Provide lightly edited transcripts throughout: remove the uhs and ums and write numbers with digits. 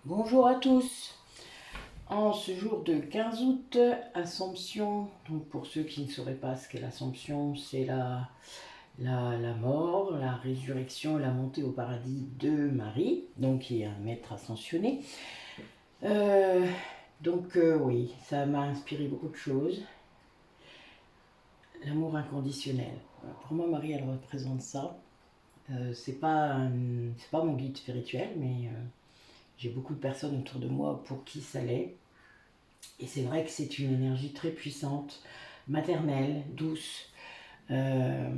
Bonjour à tous. En ce jour de 15 août, Assomption, donc pour ceux qui ne sauraient pas ce qu'est l'Assomption, c'est la mort, la résurrection et la montée au paradis de Marie, donc qui est un maître ascensionné. Oui, ça m'a inspiré beaucoup de choses. L'amour inconditionnel. Pour moi, Marie, elle représente ça. C'est pas mon guide spirituel, mais j'ai beaucoup de personnes autour de moi pour qui ça l'est. Et c'est vrai que c'est une énergie très puissante, maternelle, douce. Euh,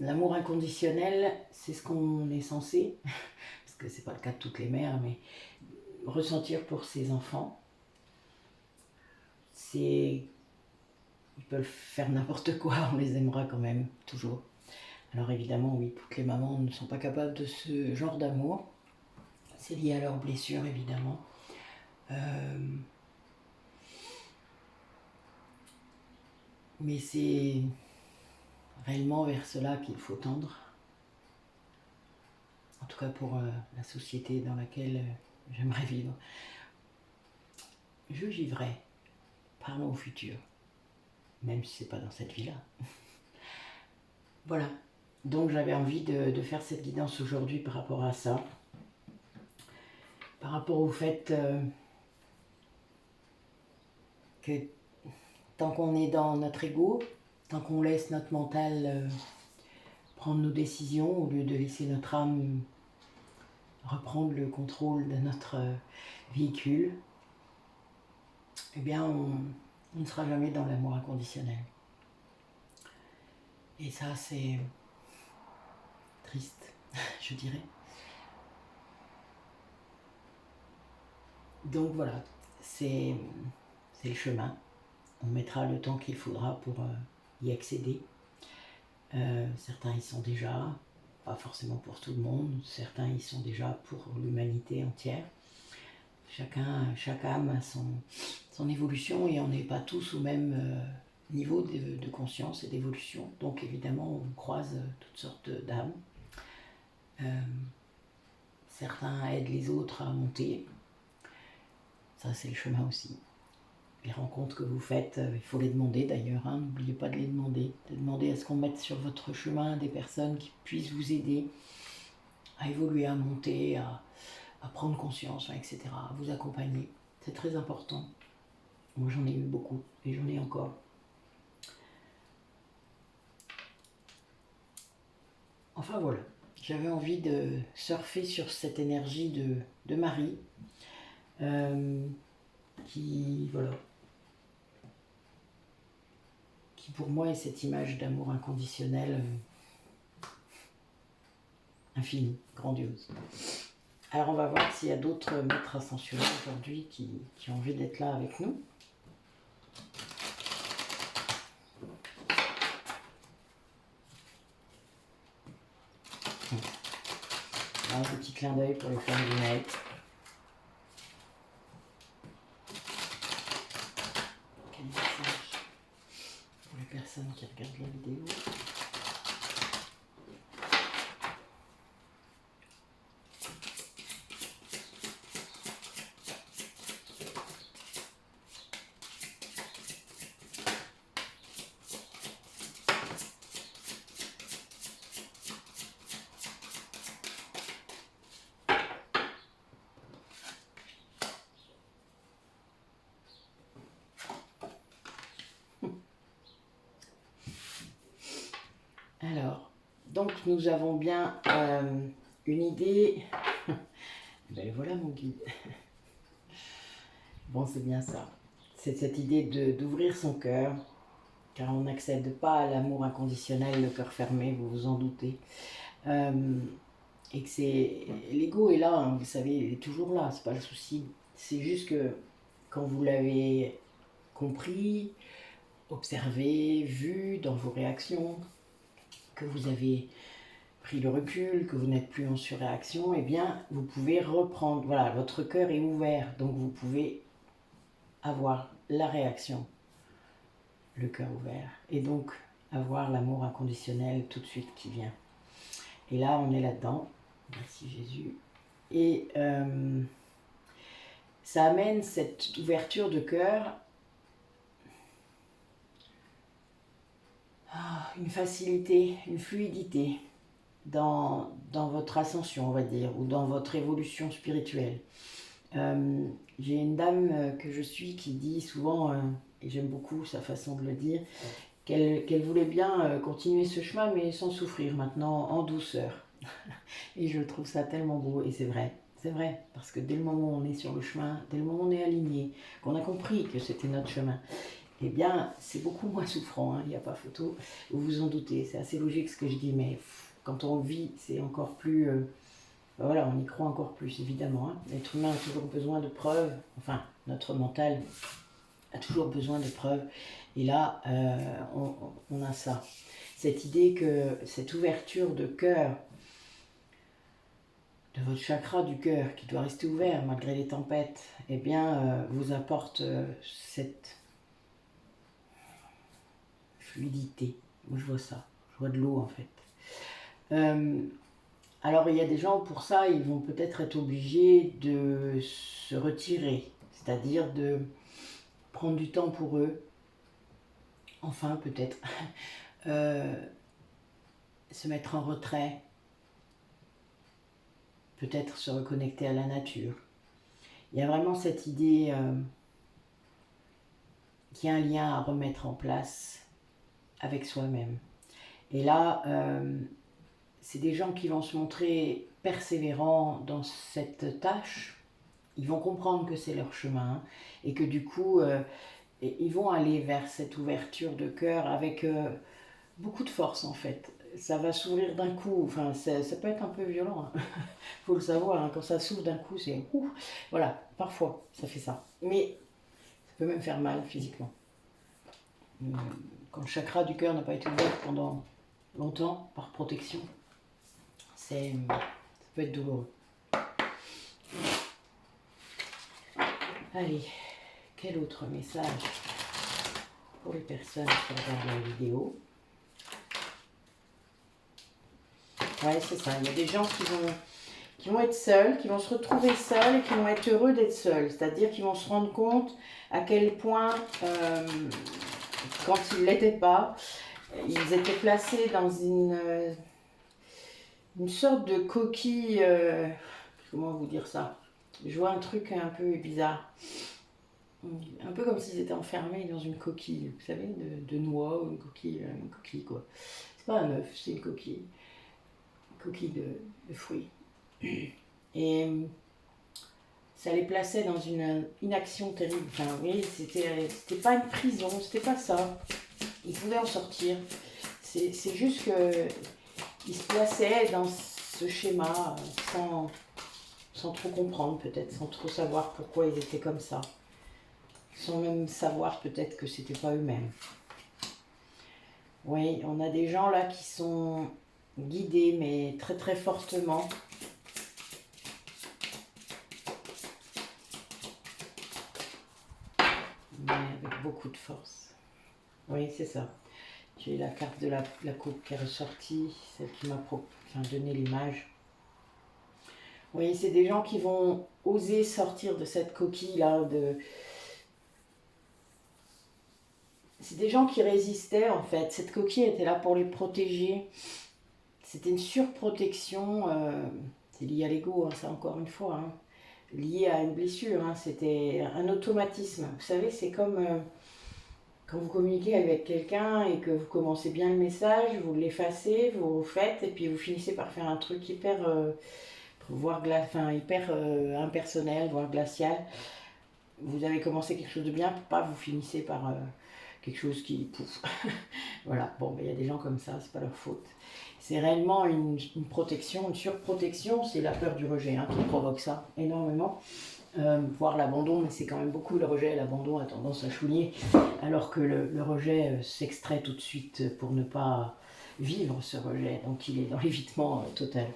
L'amour inconditionnel, c'est ce qu'on est censé, parce que c'est pas le cas de toutes les mères, mais ressentir pour ses enfants. Ils peuvent faire n'importe quoi, on les aimera quand même, toujours. Alors évidemment, oui, toutes les mamans ne sont pas capables de ce genre d'amour. C'est lié à leurs blessures, évidemment. Mais c'est réellement vers cela qu'il faut tendre. En tout cas pour la société dans laquelle j'aimerais vivre. Je vivrai, parlons au futur, même si c'est pas dans cette vie-là. Voilà, donc j'avais envie de faire cette guidance aujourd'hui par rapport à ça, par rapport au fait que tant qu'on est dans notre ego, tant qu'on laisse notre mental prendre nos décisions au lieu de laisser notre âme reprendre le contrôle de notre véhicule, eh bien on ne sera jamais dans l'amour inconditionnel. Et ça c'est triste, je dirais. Donc voilà, c'est le chemin. On mettra le temps qu'il faudra pour y accéder. Certains y sont déjà, pas forcément pour tout le monde, certains y sont déjà pour l'humanité entière. Chaque âme a son évolution et on n'est pas tous au même niveau de conscience et d'évolution. Donc évidemment, on croise toutes sortes d'âmes. Certains aident les autres à monter. Ça, c'est le chemin aussi. Les rencontres que vous faites, il faut les demander d'ailleurs, hein, n'oubliez pas de les demander. De demander à ce qu'on mette sur votre chemin des personnes qui puissent vous aider à évoluer, à monter, à prendre conscience, etc., à vous accompagner. C'est très important. Moi j'en ai eu beaucoup et j'en ai encore. Enfin voilà, j'avais envie de surfer sur cette énergie de Marie qui, voilà, qui pour moi est cette image d'amour inconditionnel infini, grandiose. Alors on va voir s'il y a d'autres maîtres ascensionnels aujourd'hui qui ont envie d'être là avec nous. Un petit clin d'œil pour les femmes du net. Quel message pour les personnes qui regardent la vidéo. Alors, donc nous avons bien une idée. Ben voilà mon guide. Bon, c'est bien ça. C'est cette idée d'ouvrir son cœur, car on n'accède pas à l'amour inconditionnel, le cœur fermé, vous vous en doutez. Et que c'est l'ego est là, hein, vous savez, il est toujours là, c'est pas le souci. C'est juste que quand vous l'avez compris, observé, vu dans vos réactions, que vous avez pris le recul, que vous n'êtes plus en surréaction, eh bien, vous pouvez reprendre. Voilà, votre cœur est ouvert, donc vous pouvez avoir la réaction, le cœur ouvert, et donc avoir l'amour inconditionnel tout de suite qui vient. Et là, on est là-dedans. Merci Jésus. Et ça amène cette ouverture de cœur, une facilité, une fluidité dans votre ascension, on va dire, ou dans votre évolution spirituelle. J'ai une dame que je suis qui dit souvent, et j'aime beaucoup sa façon de le dire, qu'elle voulait bien continuer ce chemin, mais sans souffrir maintenant, en douceur. Et je trouve ça tellement beau, et c'est vrai, parce que dès le moment où on est sur le chemin, dès le moment où on est aligné, qu'on a compris que c'était notre chemin, eh bien, c'est beaucoup moins souffrant, hein, il n'y a pas photo, vous vous en doutez, c'est assez logique ce que je dis, mais quand on le vit, c'est encore plus... voilà, on y croit encore plus, évidemment. Hein. L'être humain a toujours besoin de preuves, enfin, notre mental a toujours besoin de preuves, et là, on a ça. Cette idée que cette ouverture de cœur, de votre chakra du cœur, qui doit rester ouvert malgré les tempêtes, eh bien, vous apporte cette fluidité. Moi, je vois ça. Je vois de l'eau, en fait. Alors, il y a des gens, pour ça, ils vont peut-être être obligés de se retirer, c'est-à-dire de prendre du temps pour eux, enfin, peut-être, se mettre en retrait, peut-être se reconnecter à la nature. Il y a vraiment cette idée qu'il y a un lien à remettre en place avec soi-même. Et là, c'est des gens qui vont se montrer persévérants dans cette tâche. Ils vont comprendre que c'est leur chemin et que du coup, ils vont aller vers cette ouverture de cœur avec beaucoup de force en fait. Ça va s'ouvrir d'un coup, enfin ça peut être un peu violent, hein. Faut le savoir, hein. Quand ça s'ouvre d'un coup, c'est ouf. Voilà, parfois ça fait ça. Mais ça peut même faire mal physiquement. Quand le chakra du cœur n'a pas été ouvert pendant longtemps, par protection, ça peut être douloureux. Allez, quel autre message pour les personnes qui regardent la vidéo? Ouais, c'est ça. Il y a des gens qui vont être seuls, qui vont se retrouver seuls et qui vont être heureux d'être seuls. C'est-à-dire qu'ils vont se rendre compte à quel point, quand ils ne l'étaient pas, ils étaient placés dans une sorte de coquille. Comment vous dire ça? Je vois un truc un peu bizarre. Un peu comme s'ils étaient enfermés dans une coquille, vous savez, de noix ou une coquille quoi. C'est pas un œuf, c'est une coquille. Coquille de fruits. Et ça les plaçait dans une inaction terrible. Enfin, oui, c'était pas une prison, c'était pas ça. Ils pouvaient en sortir. C'est juste qu'ils se plaçaient dans ce schéma sans trop comprendre, peut-être, sans trop savoir pourquoi ils étaient comme ça. Sans même savoir peut-être que c'était pas eux-mêmes. Oui, on a des gens là qui sont guidés, mais très très fortement. Mais avec beaucoup de force. Oui, c'est ça. J'ai la carte de la coupe qui est ressortie, celle qui m'a donné l'image. Oui, c'est des gens qui vont oser sortir de cette coquille-là. C'est des gens qui résistaient, en fait. Cette coquille était là pour les protéger. C'était une surprotection. C'est lié à l'ego, hein, ça encore une fois. Hein, lié à une blessure. Hein, c'était un automatisme. Vous savez, c'est comme... quand vous communiquez avec quelqu'un et que vous commencez bien le message, vous l'effacez, vous le faites, et puis vous finissez par faire un truc hyper, hyper impersonnel, voire glacial. Vous avez commencé quelque chose de bien, vous finissez par quelque chose qui pouf. Voilà, bon, il y a des gens comme ça, c'est pas leur faute. C'est réellement une protection, une surprotection, c'est la peur du rejet hein, qui provoque ça énormément. Voire l'abandon, mais c'est quand même beaucoup le rejet. L'abandon a tendance à chouiner, alors que le rejet s'extrait tout de suite pour ne pas vivre ce rejet. Donc il est dans l'évitement total.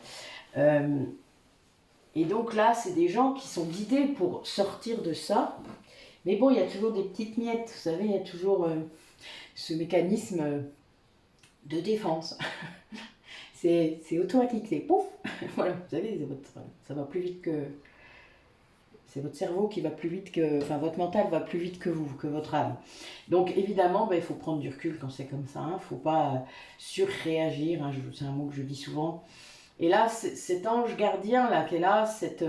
Et donc là, c'est des gens qui sont guidés pour sortir de ça. Mais bon, il y a toujours des petites miettes, vous savez, il y a toujours ce mécanisme de défense. C'est automatique, c'est pouf. Voilà, vous savez, ça va plus vite que... C'est votre cerveau qui va plus vite que... Enfin, votre mental va plus vite que vous, que votre âme. Donc, évidemment, il faut prendre du recul quand c'est comme ça. Il ne faut pas surréagir. Hein, c'est un mot que je dis souvent. Et là, cet ange gardien là, qui est là, c'est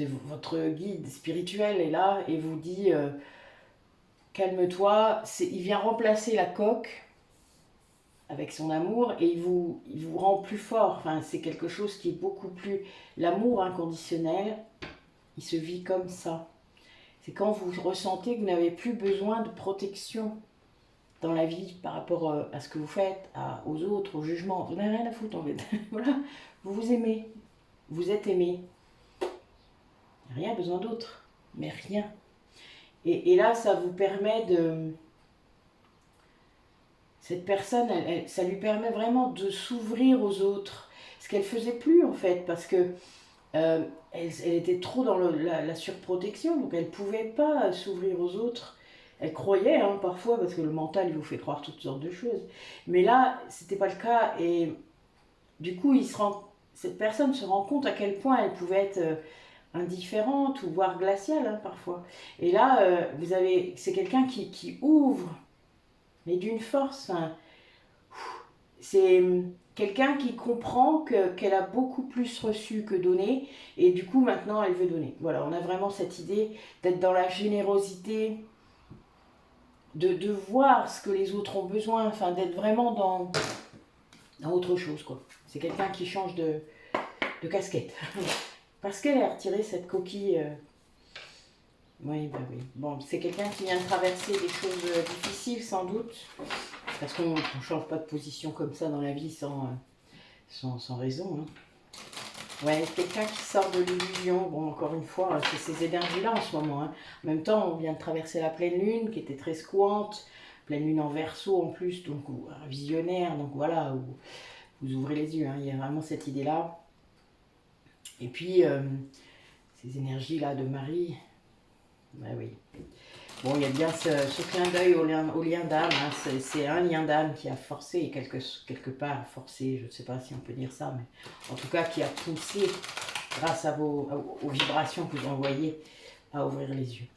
votre guide spirituel est là et vous dit calme-toi. Il vient remplacer la coque avec son amour et il vous rend plus fort. Enfin, c'est quelque chose qui est beaucoup plus... L'amour inconditionnel, il se vit comme ça. C'est quand vous ressentez que vous n'avez plus besoin de protection dans la vie par rapport à ce que vous faites, aux autres, au jugement. Vous n'avez rien à foutre en fait. Voilà, vous vous aimez, vous êtes aimé. Rien besoin d'autre, mais rien. Et là, ça vous permet de... Cette personne, ça lui permet vraiment de s'ouvrir aux autres. Ce qu'elle faisait plus en fait, parce que elle était trop dans la surprotection, donc elle ne pouvait pas s'ouvrir aux autres. Elle croyait hein, parfois, parce que le mental il vous fait croire toutes sortes de choses. Mais là, c'était pas le cas. Et du coup, cette personne se rend compte à quel point elle pouvait être indifférente ou voire glaciale hein, parfois. Et là, c'est quelqu'un qui ouvre, mais d'une force. Hein, c'est quelqu'un qui comprend qu'elle a beaucoup plus reçu que donné, et du coup maintenant elle veut donner. Voilà, on a vraiment cette idée d'être dans la générosité, de voir ce que les autres ont besoin, enfin d'être vraiment dans autre chose quoi. C'est quelqu'un qui change de casquette. Parce qu'elle a retiré cette coquille. Oui, bah oui. Bon, c'est quelqu'un qui vient de traverser des choses difficiles sans doute. Parce qu'on ne change pas de position comme ça dans la vie sans raison. Hein. Ouais, quelqu'un qui sort de l'illusion. Bon, encore une fois, c'est ces énergies-là en ce moment. Hein. En même temps, on vient de traverser la pleine lune qui était très secouante. Pleine lune en Verseau en plus, donc visionnaire. Donc voilà, où vous ouvrez les yeux. Hein. Il y a vraiment cette idée-là. Et puis, ces énergies-là de Marie. Bah oui. Bon, il y a bien ce clin d'œil au lien d'âme. Hein. C'est un lien d'âme qui a forcé, quelque part forcé, je ne sais pas si on peut dire ça, mais en tout cas qui a poussé, grâce aux vibrations que vous envoyez, à ouvrir les yeux.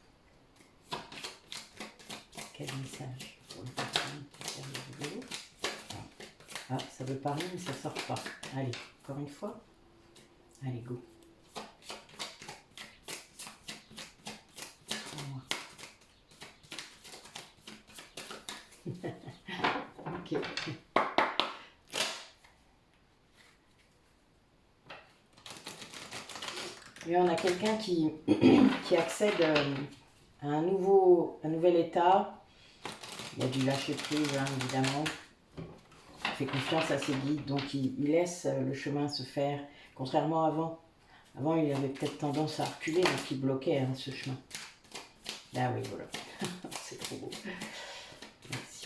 Quel message pour une personne qui sert de vidéo. Ah, ça veut parler, mais ça ne sort pas. Allez, encore une fois. Allez, go. Ok. Et on a quelqu'un qui accède à un nouvel état. Il a dû lâcher prise, hein, évidemment. Il fait confiance à ses guides, donc il laisse le chemin se faire, contrairement à avant. Avant, il avait peut-être tendance à reculer, donc il bloquait hein, ce chemin. Ah oui, voilà. C'est trop beau. Merci.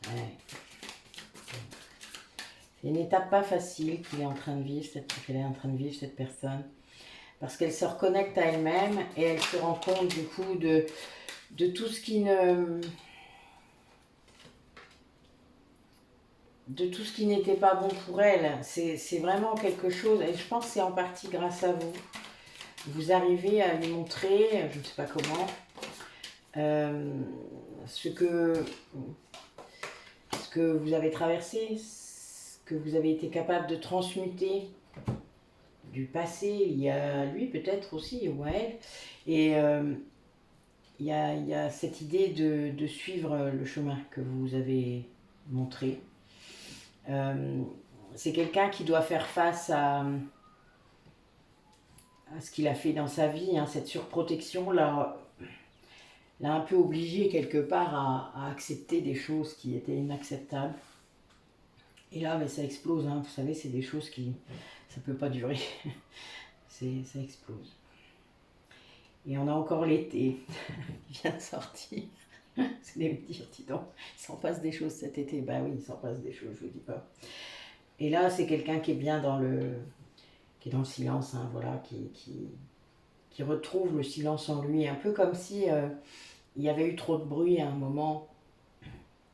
Ouais. C'est une étape pas facile qu'elle est en train de vivre, cette personne. Parce qu'elle se reconnecte à elle-même et elle se rend compte du coup de tout ce qui ne... de tout ce qui n'était pas bon pour elle. C'est vraiment quelque chose, et je pense que c'est en partie grâce à vous. Vous arrivez à lui montrer, je ne sais pas comment, ce que vous avez traversé, ce que vous avez été capable de transmuter du passé, il y a lui peut-être aussi, ou à elle. Et il y a cette idée de suivre le chemin que vous avez montré. C'est quelqu'un qui doit faire face à ce qu'il a fait dans sa vie, hein, cette surprotection l'a un peu obligé quelque part à accepter des choses qui étaient inacceptables. Et là, mais ça explose, hein, vous savez, c'est des choses qui... ça ne peut pas durer, ça explose. Et on a encore l'été qui vient de sortir. Vous allez me dire, dis donc, il s'en passe des choses cet été. Ben oui, il s'en passe des choses, je vous dis pas. Et là, c'est quelqu'un qui est bien dans le silence, hein, voilà, qui qui retrouve le silence en lui, un peu comme si il y avait eu trop de bruit à un moment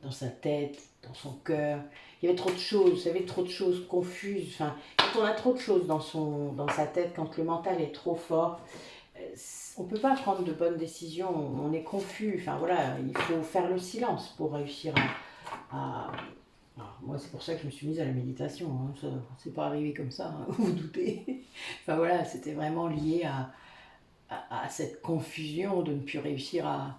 dans sa tête, dans son cœur. Il y avait trop de choses, vous savez, trop de choses confuses. Enfin, quand on a trop de choses dans sa tête, quand le mental est trop fort, on ne peut pas prendre de bonnes décisions, on est confus. Enfin voilà, il faut faire le silence pour réussir à... Alors, moi, c'est pour ça que je me suis mise à la méditation. Hein. Ça, c'est pas arrivé comme ça, hein, vous vous doutez. Enfin voilà, c'était vraiment lié à cette confusion de ne plus réussir à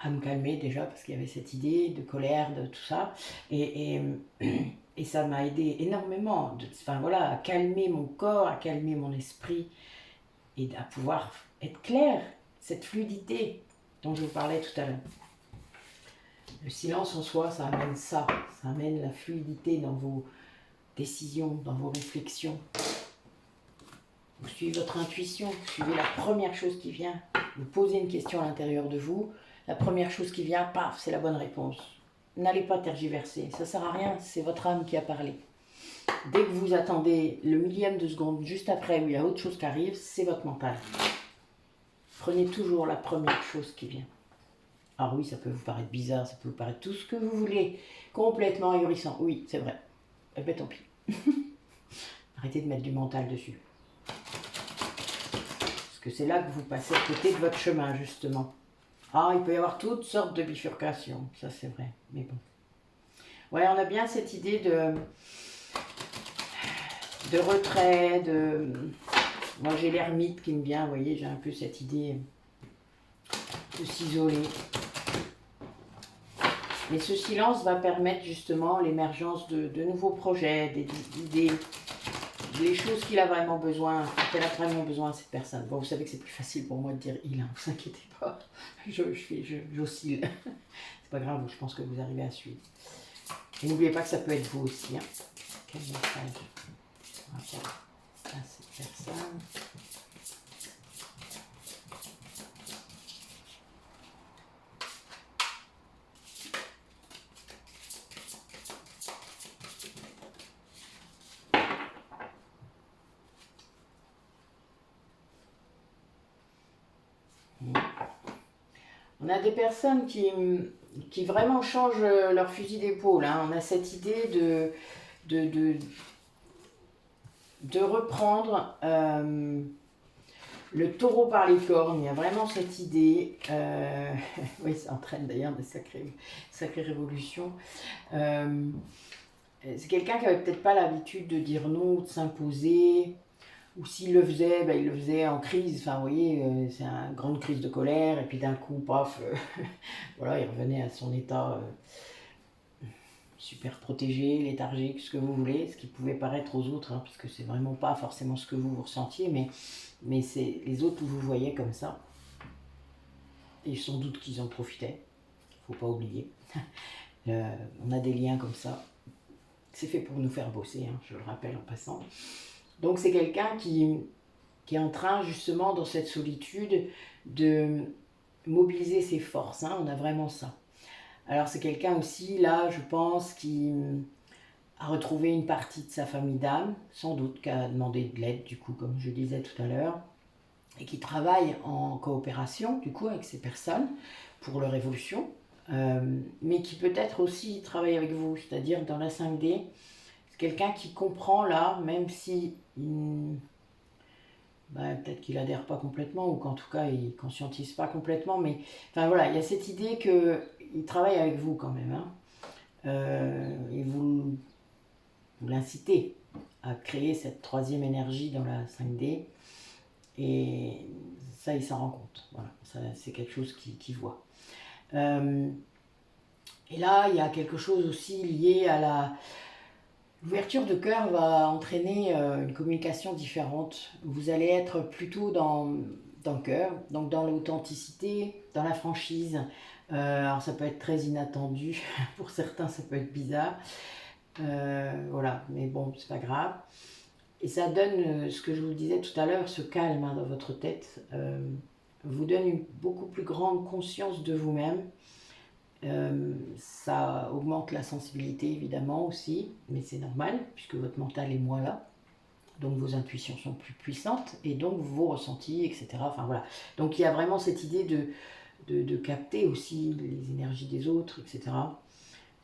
me calmer déjà, parce qu'il y avait cette idée de colère, de tout ça. Et ça m'a aidé énormément enfin, voilà, à calmer mon corps, à calmer mon esprit et à pouvoir être clair, cette fluidité dont je vous parlais tout à l'heure. Le silence en soi, ça amène ça amène la fluidité dans vos décisions, dans vos réflexions. Vous suivez votre intuition, vous suivez la première chose qui vient, vous posez une question à l'intérieur de vous, la première chose qui vient, paf, c'est la bonne réponse. N'allez pas tergiverser, ça ne sert à rien, c'est votre âme qui a parlé. Dès que vous attendez le millième de seconde juste après où il y a autre chose qui arrive, c'est votre mental. Prenez toujours la première chose qui vient. Alors oui, ça peut vous paraître bizarre, ça peut vous paraître tout ce que vous voulez, complètement ahurissant. Oui, c'est vrai. Eh ben tant pis. Arrêtez de mettre du mental dessus. Parce que c'est là que vous passez à côté de votre chemin, justement. Ah, il peut y avoir toutes sortes de bifurcations, ça c'est vrai, mais bon. Ouais, on a bien cette idée de retrait, Moi j'ai l'ermite qui me vient, vous voyez, j'ai un peu cette idée de s'isoler. Mais ce silence va permettre justement l'émergence de nouveaux projets, d'idées, des choses qu'il a vraiment besoin, qu'elle a vraiment besoin, cette personne. Bon, vous savez que c'est plus facile pour moi de dire il, hein, vous inquiétez pas, j'oscille. C'est pas grave, je pense que vous arrivez à suivre. Et n'oubliez pas que ça peut être vous aussi. Hein. Quel message à cette personne. On a des personnes qui vraiment changent leur fusil d'épaule. Hein. On a cette idée de reprendre le taureau par les cornes. Il y a vraiment cette idée. Oui, ça entraîne d'ailleurs des sacrées révolutions. C'est quelqu'un qui n'avait peut-être pas l'habitude de dire non ou de s'imposer. Ou s'il le faisait, ben, il le faisait en crise. Enfin, vous voyez, c'est une grande crise de colère. Et puis d'un coup, paf, voilà, il revenait à son état super protégé, léthargique, ce que vous voulez, ce qui pouvait paraître aux autres, hein, parce que c'est vraiment pas forcément ce que vous ressentiez, mais c'est les autres vous voyez comme ça. Et sans doute qu'ils en profitaient, faut pas oublier. On a des liens comme ça. C'est fait pour nous faire bosser, hein, je le rappelle en passant. Donc c'est quelqu'un qui est en train justement dans cette solitude de mobiliser ses forces. Hein, on a vraiment ça. Alors c'est quelqu'un aussi, là, je pense, qui a retrouvé une partie de sa famille d'âme, sans doute, qui a demandé de l'aide, du coup, comme je disais tout à l'heure, et qui travaille en coopération, du coup, avec ces personnes pour leur évolution, mais qui peut-être aussi travaille avec vous, c'est-à-dire dans la 5D, c'est quelqu'un qui comprend là, même si peut-être qu'il adhère pas complètement, ou qu'en tout cas il conscientise pas complètement, mais enfin voilà, il y a cette idée qu'il travaille avec vous quand même, hein, et vous l'incitez à créer cette troisième énergie dans la 5D, et ça il s'en rend compte, voilà, c'est quelque chose qu'il voit. Et là il y a quelque chose aussi lié à l'ouverture de cœur va entraîner une communication différente. Vous allez être plutôt dans le cœur, donc dans l'authenticité, dans la franchise. Alors ça peut être très inattendu, pour certains ça peut être bizarre. Voilà, mais bon, c'est pas grave. Et ça donne, ce que je vous disais tout à l'heure, ce calme hein, dans votre tête, vous donne une beaucoup plus grande conscience de vous-même. Ça augmente la sensibilité évidemment aussi, mais c'est normal puisque votre mental est moins là. Donc vos intuitions sont plus puissantes et donc vos ressentis, etc. Enfin voilà. Donc il y a vraiment cette idée de capter aussi les énergies des autres, etc.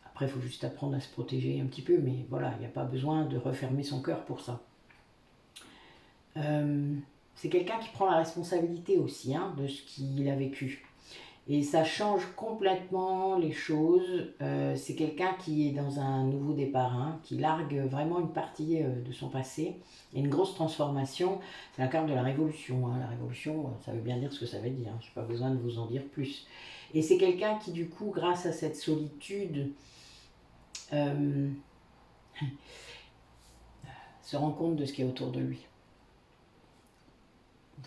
Après, il faut juste apprendre à se protéger un petit peu, mais voilà, il n'y a pas besoin de refermer son cœur pour ça. C'est quelqu'un qui prend la responsabilité aussi hein, de ce qu'il a vécu. Et ça change complètement les choses. C'est quelqu'un qui est dans un nouveau départ, hein, qui largue vraiment une partie de son passé. Et une grosse transformation, c'est la carte de la révolution. Hein. La révolution, ça veut bien dire ce que ça veut dire. Je n'ai pas besoin de vous en dire plus. Et c'est quelqu'un qui, du coup, grâce à cette solitude, se rend compte de ce qui est autour de lui.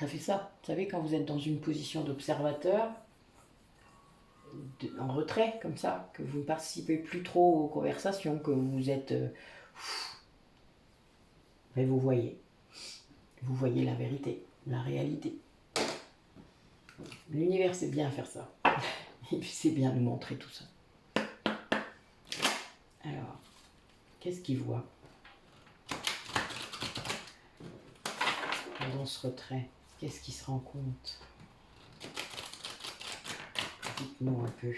Ça fait ça. Vous savez, quand vous êtes dans une position d'observateur, en retrait comme ça, que vous ne participez plus trop aux conversations, que vous êtes... mais vous voyez la vérité, la réalité. L'univers sait bien faire ça. Il sait bien nous montrer tout ça. Alors, qu'est-ce qu'il voit dans ce retrait? Qu'est-ce qu'il se rend compte? Dites-nous un peu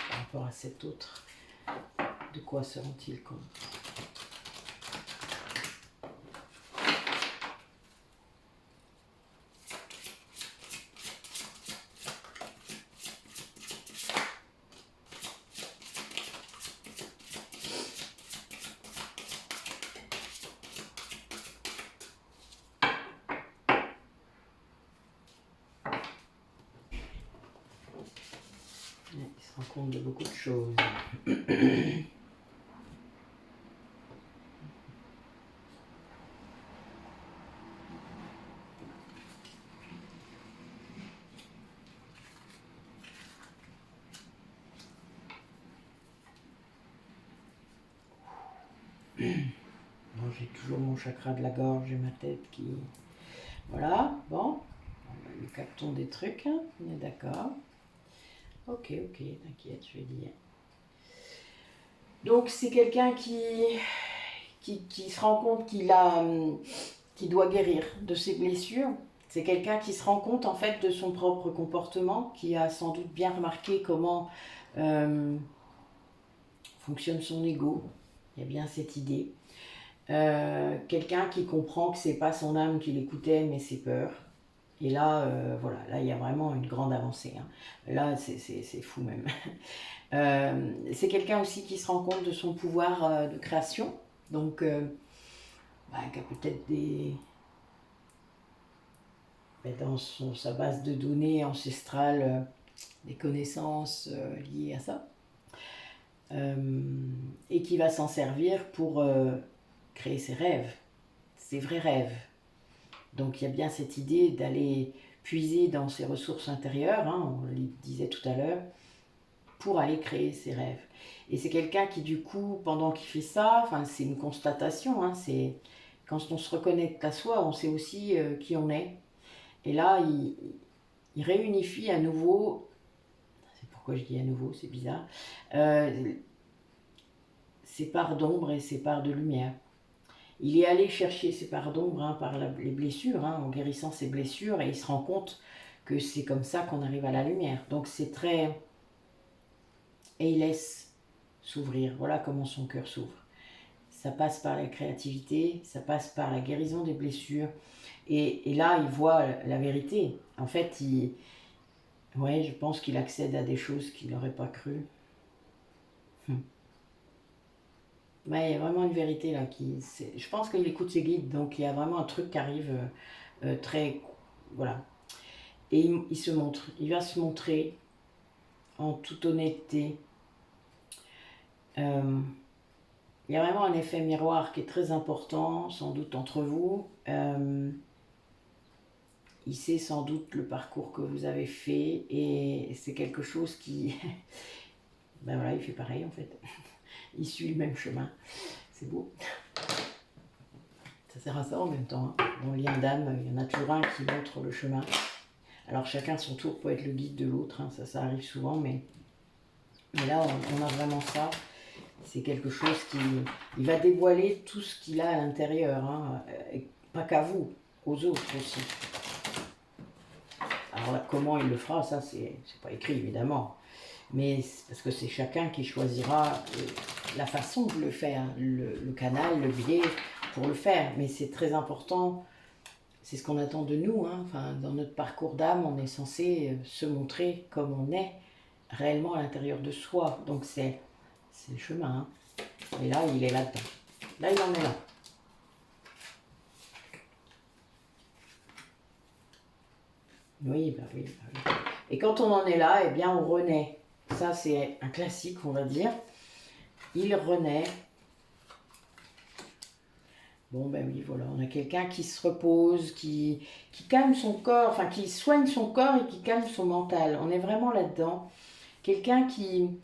par rapport à cet autre. De quoi se rend-il compte? Il se rend compte de beaucoup de choses. Bon, j'ai toujours mon chakra de la gorge et ma tête qui... Voilà, bon. Nous captons des trucs, hein. On est d'accord. Ok, t'inquiète, je vais dire. Donc c'est quelqu'un qui se rend compte qu'il doit guérir de ses blessures. C'est quelqu'un qui se rend compte en fait de son propre comportement, qui a sans doute bien remarqué comment fonctionne son ego. Il y a bien cette idée. Quelqu'un qui comprend que c'est pas son âme qui l'écoutait, mais ses peurs. Et là, voilà, là il y a vraiment une grande avancée. Hein. Là, c'est fou même. C'est quelqu'un aussi qui se rend compte de son pouvoir de création. Donc, qui a peut-être dans sa base de données ancestrale, des connaissances liées à ça. Et qui va s'en servir pour créer ses rêves, ses vrais rêves. Donc il y a bien cette idée d'aller puiser dans ses ressources intérieures, hein, on le disait tout à l'heure, pour aller créer ses rêves. Et c'est quelqu'un qui du coup, pendant qu'il fait ça, c'est une constatation, hein, c'est quand on se reconnecte à soi, on sait aussi qui on est. Et là, il réunifie à nouveau, c'est pourquoi je dis à nouveau, c'est bizarre, ses parts d'ombre et ses parts de lumière. Il est allé chercher ses parts d'ombre hein, par les blessures, hein, en guérissant ses blessures, et il se rend compte que c'est comme ça qu'on arrive à la lumière. Donc c'est très... Et il laisse s'ouvrir. Voilà comment son cœur s'ouvre. Ça passe par la créativité, ça passe par la guérison des blessures. Et là, il voit la vérité. En fait, ouais, je pense qu'il accède à des choses qu'il n'aurait pas cru. Mais il y a vraiment une vérité là. Je pense qu'il écoute ses guides, donc il y a vraiment un truc qui arrive très... Voilà. Et il se montre. Il va se montrer en toute honnêteté. Il y a vraiment un effet miroir qui est très important, sans doute entre vous. Il sait sans doute le parcours que vous avez fait et c'est quelque chose qui... ben voilà, il fait pareil en fait. Il suit le même chemin. C'est beau. Ça sert à ça en même temps. Hein. Dans le lien d'âme, il y en a toujours un qui montre le chemin. Alors chacun son tour peut être le guide de l'autre, hein. Ça arrive souvent, mais là on a vraiment ça. C'est quelque chose qui... Il va dévoiler tout ce qu'il a à l'intérieur. Hein. pas qu'à vous, aux autres aussi. Alors là, comment il le fera, ça c'est pas écrit évidemment, mais parce que c'est chacun qui choisira la façon de le faire, le canal, le biais pour le faire, mais c'est très important, c'est ce qu'on attend de nous, hein. Enfin, dans notre parcours d'âme, on est censé se montrer comme on est réellement à l'intérieur de soi, donc c'est le chemin, hein. Et là, il est là-dedans, là il en est là. Oui, bah oui, bah oui. Et quand on en est là, eh bien on renaît. Ça, c'est un classique, on va dire. Il renaît. Bon, ben oui, voilà, on a quelqu'un qui se repose, qui calme son corps, enfin qui soigne son corps et qui calme son mental. On est vraiment là-dedans. Quelqu'un qui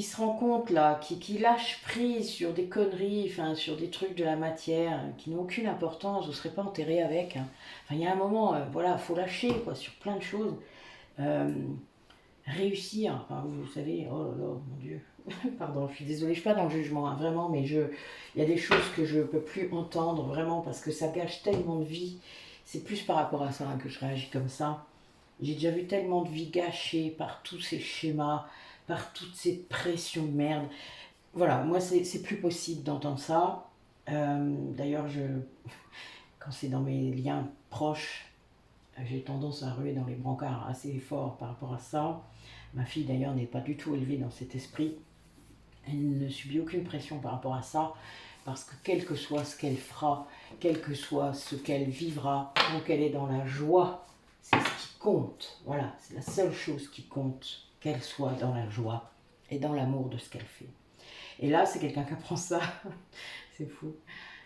se rend compte, là, qui lâche prise sur des conneries, enfin sur des trucs de la matière qui n'ont aucune importance, vous ne serez pas enterré avec, hein. Enfin, il y a un moment, voilà, il faut lâcher, quoi, sur plein de choses. Euh, Réussir, enfin, vous savez, oh là là, mon Dieu, pardon, je suis désolée, je suis pas dans le jugement, hein, vraiment, mais il y a des choses que je peux plus entendre, vraiment, parce que ça gâche tellement de vie. C'est plus par rapport à ça, hein, que je réagis comme ça. J'ai déjà vu tellement de vies gâchées par tous ces schémas, par toutes ces pressions de merde. Voilà, moi, c'est plus possible d'entendre ça. D'ailleurs, quand c'est dans mes liens proches, j'ai tendance à ruer dans les brancards assez fort par rapport à ça. Ma fille d'ailleurs n'est pas du tout élevée dans cet esprit. Elle ne subit aucune pression par rapport à ça, parce que quel que soit ce qu'elle fera, quel que soit ce qu'elle vivra, tant qu'elle est dans la joie, c'est ce qui compte. Voilà, c'est la seule chose qui compte, qu'elle soit dans la joie et dans l'amour de ce qu'elle fait. Et là, c'est quelqu'un qui apprend ça. C'est fou.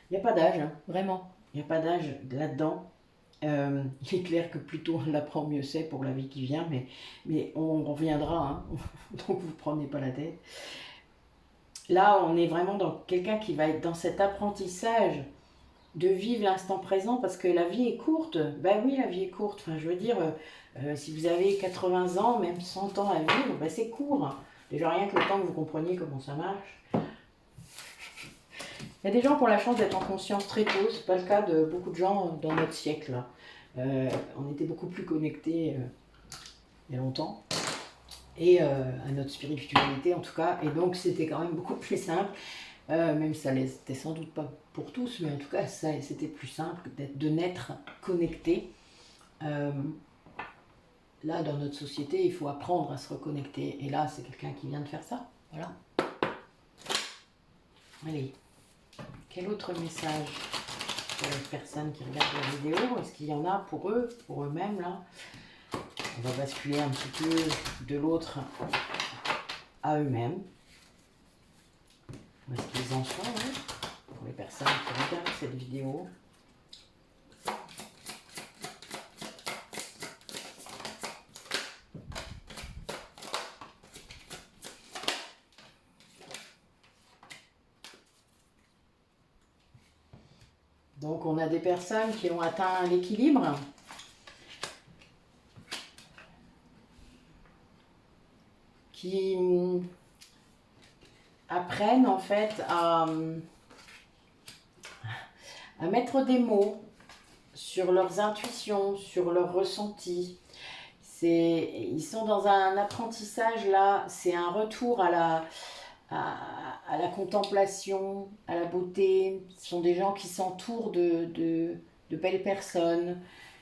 Il n'y a pas d'âge, hein, vraiment. Il n'y a pas d'âge là-dedans. Il est clair que plus tôt on l'apprend, mieux c'est pour la vie qui vient, mais on reviendra, hein, donc vous ne prenez pas la tête. Là, on est vraiment dans quelqu'un qui va être dans cet apprentissage de vivre l'instant présent, parce que la vie est courte. Ben oui, la vie est courte. Enfin, je veux dire, si vous avez 80 ans, même 100 ans à vivre, ben c'est court. Déjà rien que le temps que vous compreniez comment ça marche. Il y a des gens qui ont la chance d'être en conscience très tôt, c'est pas le cas de beaucoup de gens dans notre siècle. On était beaucoup plus connectés il y a longtemps, et à notre spiritualité en tout cas, et donc c'était quand même beaucoup plus simple, même si ça l'était sans doute pas pour tous, mais en tout cas c'était plus simple de naître connecté. Là, dans notre société, il faut apprendre à se reconnecter, et là c'est quelqu'un qui vient de faire ça, voilà. Allez. Quel autre message pour les personnes qui regardent la vidéo? Est-ce qu'il y en a pour eux, pour eux-mêmes là? On va basculer un petit peu de l'autre à eux-mêmes. Où est-ce qu'ils en sont, hein, pour les personnes qui regardent cette vidéo? Donc on a des personnes qui ont atteint l'équilibre, qui apprennent en fait à mettre des mots sur leurs intuitions, sur leurs ressentis. Ils sont dans un apprentissage là, c'est un retour à la contemplation, à la beauté. Ce sont des gens qui s'entourent de belles personnes,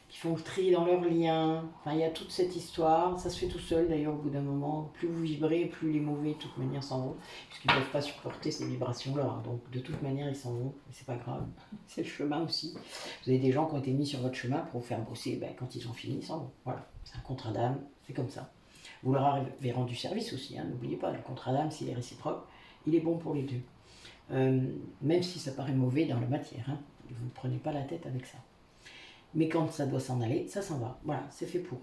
qui font le tri dans leurs liens. Enfin, il y a toute cette histoire. Ça se fait tout seul d'ailleurs au bout d'un moment. Plus vous vibrez, plus les mauvais de toute manière s'en vont, puisqu'ils ne peuvent pas supporter ces vibrations-là, hein. Donc de toute manière ils s'en vont, mais c'est pas grave. C'est le chemin aussi. Vous avez des gens qui ont été mis sur votre chemin pour vous faire bosser, ben, quand ils ont fini, ils s'en vont. Voilà, c'est un contrat d'âme, c'est comme ça. Vous leur avez rendu service aussi, hein. N'oubliez pas, le contrat d'âme, s'il est réciproque, il est bon pour les deux. Même si ça paraît mauvais dans la matière, hein. Vous ne prenez pas la tête avec ça. Mais quand ça doit s'en aller, ça s'en va. Voilà, c'est fait pour.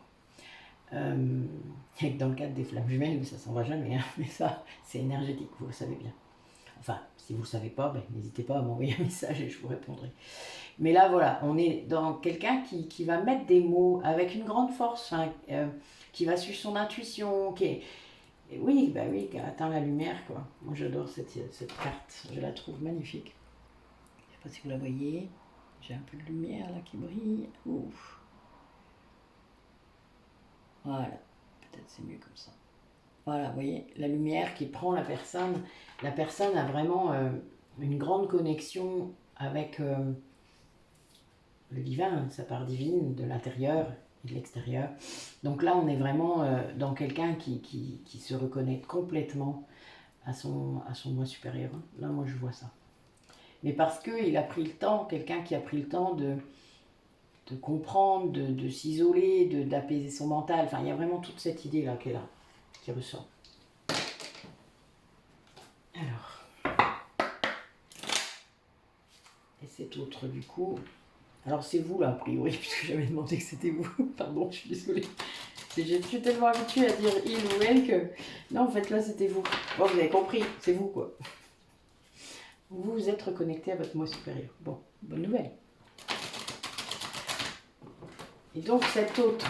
Et dans le cadre des flammes jumelles, ça s'en va jamais, hein. Mais ça, c'est énergétique, vous le savez bien. Enfin, si vous ne le savez pas, ben, n'hésitez pas à m'envoyer un message et je vous répondrai. Mais là, voilà, on est dans quelqu'un qui va mettre des mots avec une grande force, hein, qui va suivre son intuition, et oui, bah oui, qui a atteint la lumière, quoi. Moi, j'adore cette carte, je la trouve magnifique. Je ne sais pas si vous la voyez. J'ai un peu de lumière là qui brille. Ouf. Voilà, peut-être c'est mieux comme ça. Voilà, vous voyez, la lumière qui prend la personne. La personne a vraiment une grande connexion avec le divin, sa part divine, de l'intérieur et de l'extérieur. Donc là, on est vraiment dans quelqu'un qui se reconnaît complètement à son moi supérieur. Là, moi, je vois ça. Mais parce qu'il a pris le temps, quelqu'un qui a pris le temps de comprendre, de s'isoler, d'apaiser son mental. Enfin, il y a vraiment toute cette idée-là qui est là, qui ressort. Alors. Et cet autre, du coup... Alors, c'est vous, là, a priori, puisque j'avais demandé que c'était vous. Pardon, je suis désolée. Je suis tellement habituée à dire il ou elle que... Non, en fait, là, c'était vous. Bon, vous avez compris, c'est vous, quoi. Vous vous êtes reconnecté à votre moi supérieur. Bon, bonne nouvelle. Et donc, cet autre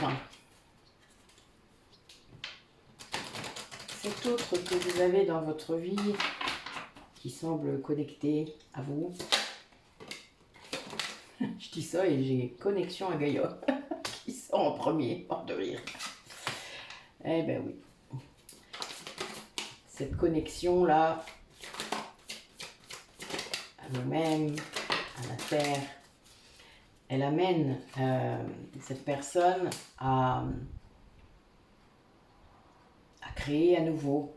que vous avez dans votre vie, qui semble connecté à vous, je dis ça et j'ai connexion à Gaïa, qui sort en premier, hors de rire. Eh ben oui. Cette connexion-là, à nous-mêmes, à la Terre, elle amène cette personne à créer à nouveau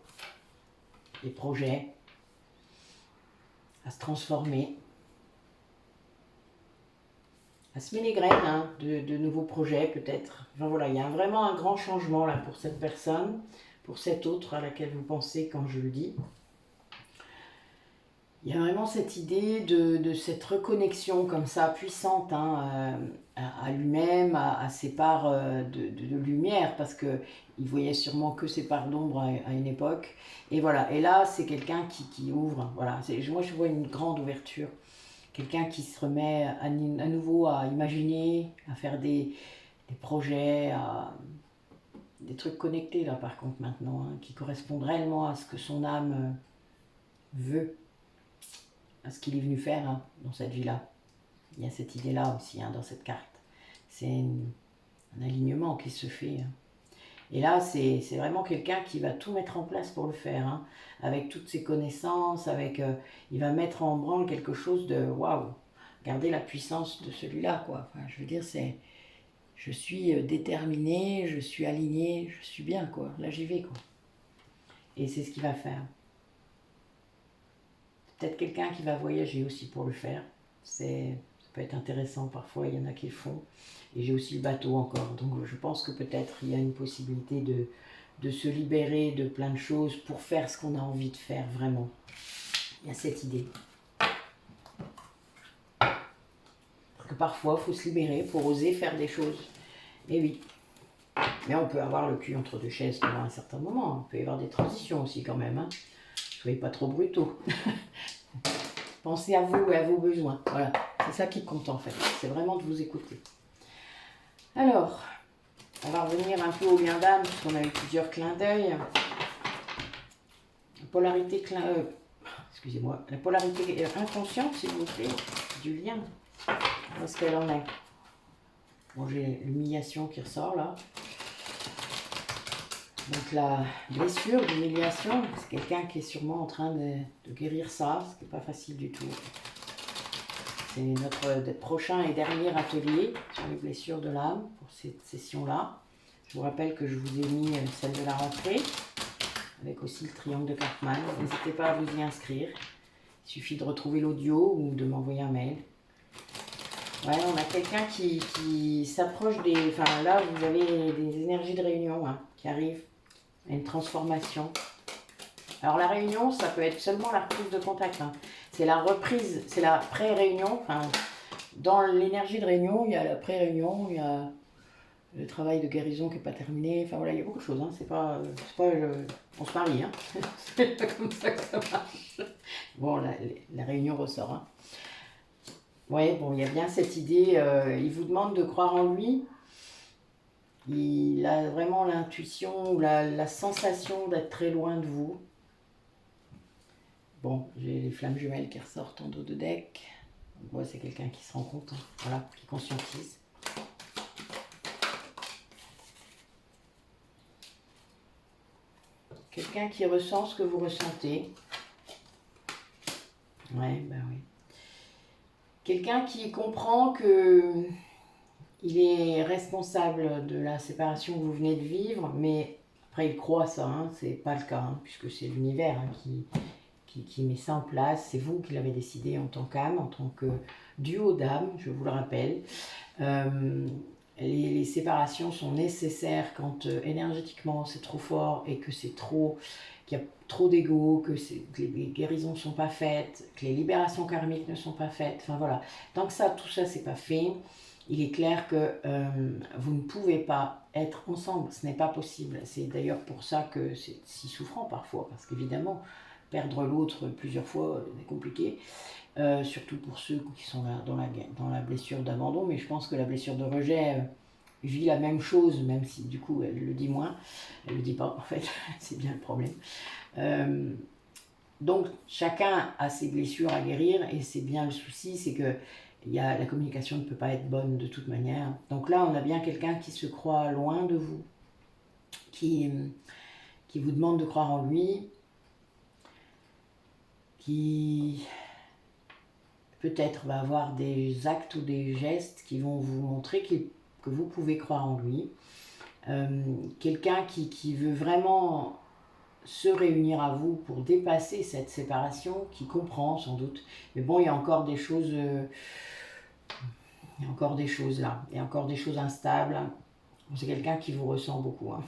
des projets, à se transformer, à semer les graines hein, de nouveaux projets peut-être. Enfin voilà, il y a vraiment un grand changement là pour cette personne, pour cette autre à laquelle vous pensez quand je le dis. Il y a vraiment cette idée de cette reconnexion comme ça, puissante, hein, à lui-même, à ses parts de lumière, parce qu'il voyait sûrement que ses parts d'ombre à une époque. Et voilà, et là, c'est quelqu'un qui ouvre. Voilà. Moi, je vois une grande ouverture. Quelqu'un qui se remet à nouveau à imaginer, à faire des projets, des trucs connectés, là, par contre, maintenant, hein, qui correspondent réellement à ce que son âme veut, à ce qu'il est venu faire hein, dans cette vie-là. Il y a cette idée-là aussi hein, dans cette carte. C'est un alignement qui se fait. Hein. Et là, c'est vraiment quelqu'un qui va tout mettre en place pour le faire, hein, avec toutes ses connaissances, il va mettre en branle quelque chose de waouh. Regardez la puissance de celui-là, quoi. Enfin, je veux dire, je suis déterminée, je suis alignée, je suis bien, quoi. Là, j'y vais, quoi. Et c'est ce qu'il va faire. Peut-être quelqu'un qui va voyager aussi pour le faire. Ça peut être intéressant parfois, il y en a qui le font. Et j'ai aussi le bateau encore. Donc je pense que peut-être il y a une possibilité de se libérer de plein de choses pour faire ce qu'on a envie de faire vraiment. Il y a cette idée. Parce que parfois, il faut se libérer pour oser faire des choses. Et oui. Mais on peut avoir le cul entre deux chaises pendant un certain moment. Il peut y avoir des transitions aussi quand même. Hein. Soyez pas trop brutaux. Pensez à vous et à vos besoins. Voilà, c'est ça qui compte en fait. C'est vraiment de vous écouter. Alors, on va revenir un peu au lien d'âme, puisqu'on a eu plusieurs clins d'œil. Polarité excusez-moi, la polarité inconsciente, s'il vous plaît, du lien. Où est-ce qu'elle en est? Bon, j'ai l'humiliation qui ressort là. Donc la blessure, l'humiliation, c'est quelqu'un qui est sûrement en train de guérir ça, ce qui n'est pas facile du tout. C'est notre prochain et dernier atelier sur les blessures de l'âme pour cette session-là. Je vous rappelle que je vous ai mis celle de la rentrée, avec aussi le triangle de Cartman. N'hésitez pas à vous y inscrire. Il suffit de retrouver l'audio ou de m'envoyer un mail. Ouais, on a quelqu'un qui s'approche des... Enfin là, vous avez des énergies de réunion hein, qui arrivent. Une transformation. Alors la réunion, ça peut être seulement la reprise de contact. Hein. C'est la reprise, c'est la pré-réunion. Enfin, dans l'énergie de réunion, il y a la pré-réunion, il y a le travail de guérison qui n'est pas terminé. Enfin voilà, il y a beaucoup de choses. Hein. C'est pas on se marie. Hein. C'est pas comme ça que ça marche. Bon, la réunion ressort. Hein. Ouais, bon, il y a bien cette idée. Il vous demande de croire en lui. Il a vraiment l'intuition ou la sensation d'être très loin de vous. Bon, j'ai les flammes jumelles qui ressortent en dos de deck. Ouais, c'est quelqu'un qui se rend compte, hein, voilà, qui conscientise. Quelqu'un qui ressent ce que vous ressentez. Ouais, ben oui. Quelqu'un qui comprend que il est responsable de la séparation que vous venez de vivre, mais après il croit ça, hein, c'est pas le cas, hein, puisque c'est l'univers hein, qui met ça en place. C'est vous qui l'avez décidé en tant qu'âme, en tant que duo d'âme, je vous le rappelle. Les séparations sont nécessaires quand énergétiquement c'est trop fort et que c'est trop, qu'il y a trop d'ego, que les guérisons ne sont pas faites, que les libérations karmiques ne sont pas faites. Enfin voilà, tant que ça, tout ça c'est pas fait, il est clair que vous ne pouvez pas être ensemble, ce n'est pas possible. C'est d'ailleurs pour ça que c'est si souffrant parfois, parce qu'évidemment, perdre l'autre plusieurs fois, c'est compliqué. Surtout pour ceux qui sont là dans la blessure d'abandon, mais je pense que la blessure de rejet vit la même chose, même si du coup elle le dit moins, elle le dit pas en fait, c'est bien le problème. Donc chacun a ses blessures à guérir et c'est bien le souci, c'est que la communication ne peut pas être bonne de toute manière. Donc là on a bien quelqu'un qui se croit loin de vous, qui vous demande de croire en lui, qui peut-être va avoir des actes ou des gestes qui vont vous montrer que vous pouvez croire en lui. Quelqu'un qui veut vraiment se réunir à vous pour dépasser cette séparation, qui comprend sans doute. Mais bon, il y a encore des choses, il y a encore des choses là, il y a encore des choses instables. C'est quelqu'un qui vous ressent beaucoup, hein.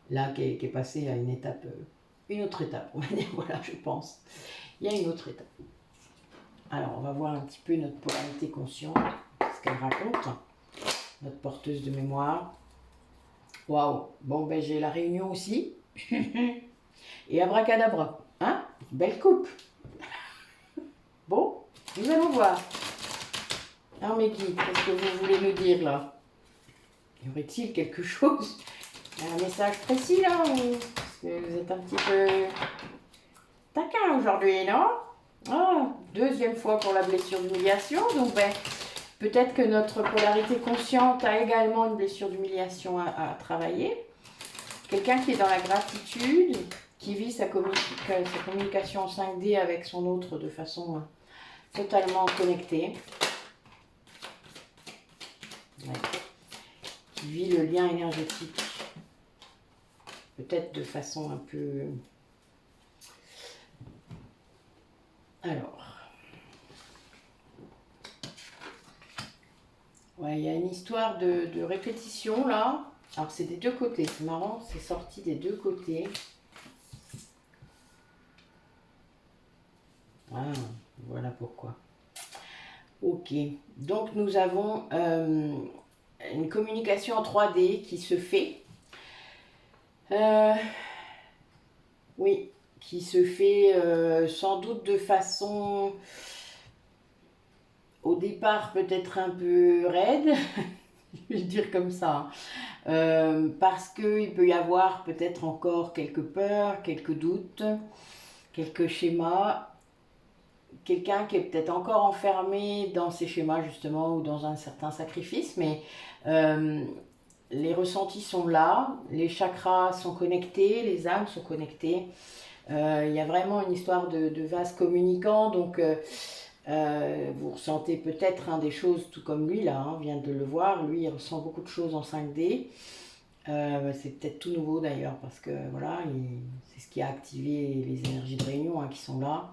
Là, qui est passé à une étape, une autre étape, on va dire, voilà, je pense. Il y a une autre étape. Alors, on va voir un petit peu notre polarité consciente, ce qu'elle raconte, notre porteuse de mémoire. Waouh! Bon, ben j'ai la réunion aussi. Et abracadabra. Hein? Belle coupe. Bon, nous allons voir. Alors, mes guides, qu'est-ce que vous voulez nous dire là? Y aurait-il quelque chose? Un message précis là? Parce que vous êtes un petit peu taquin aujourd'hui, non? Ah, deuxième fois pour la blessure d'humiliation. Donc, ben, peut-être que notre polarité consciente a également une blessure d'humiliation à travailler. Quelqu'un qui est dans la gratitude, qui vit sa communication en 5D avec son autre de façon totalement connectée. Ouais. Qui vit le lien énergétique, peut-être de façon un peu... Alors... Ouais, il y a une histoire de répétition là. Alors c'est des deux côtés, c'est marrant, c'est sorti des deux côtés. Ah, voilà pourquoi. Ok, donc nous avons une communication en 3D qui se fait. Oui, qui se fait sans doute de façon, au départ peut-être un peu raide, je vais le dire comme ça, parce qu'il peut y avoir peut-être encore quelques peurs, quelques doutes, quelques schémas, quelqu'un qui est peut-être encore enfermé dans ces schémas justement ou dans un certain sacrifice, mais les ressentis sont là, les chakras sont connectés, les âmes sont connectées. Il y a vraiment une histoire de vase communicant, donc vous ressentez peut-être des choses tout comme lui là, hein, vient de le voir, lui il ressent beaucoup de choses en 5D. C'est peut-être tout nouveau d'ailleurs parce que voilà, c'est ce qui a activé les énergies de réunion qui sont là.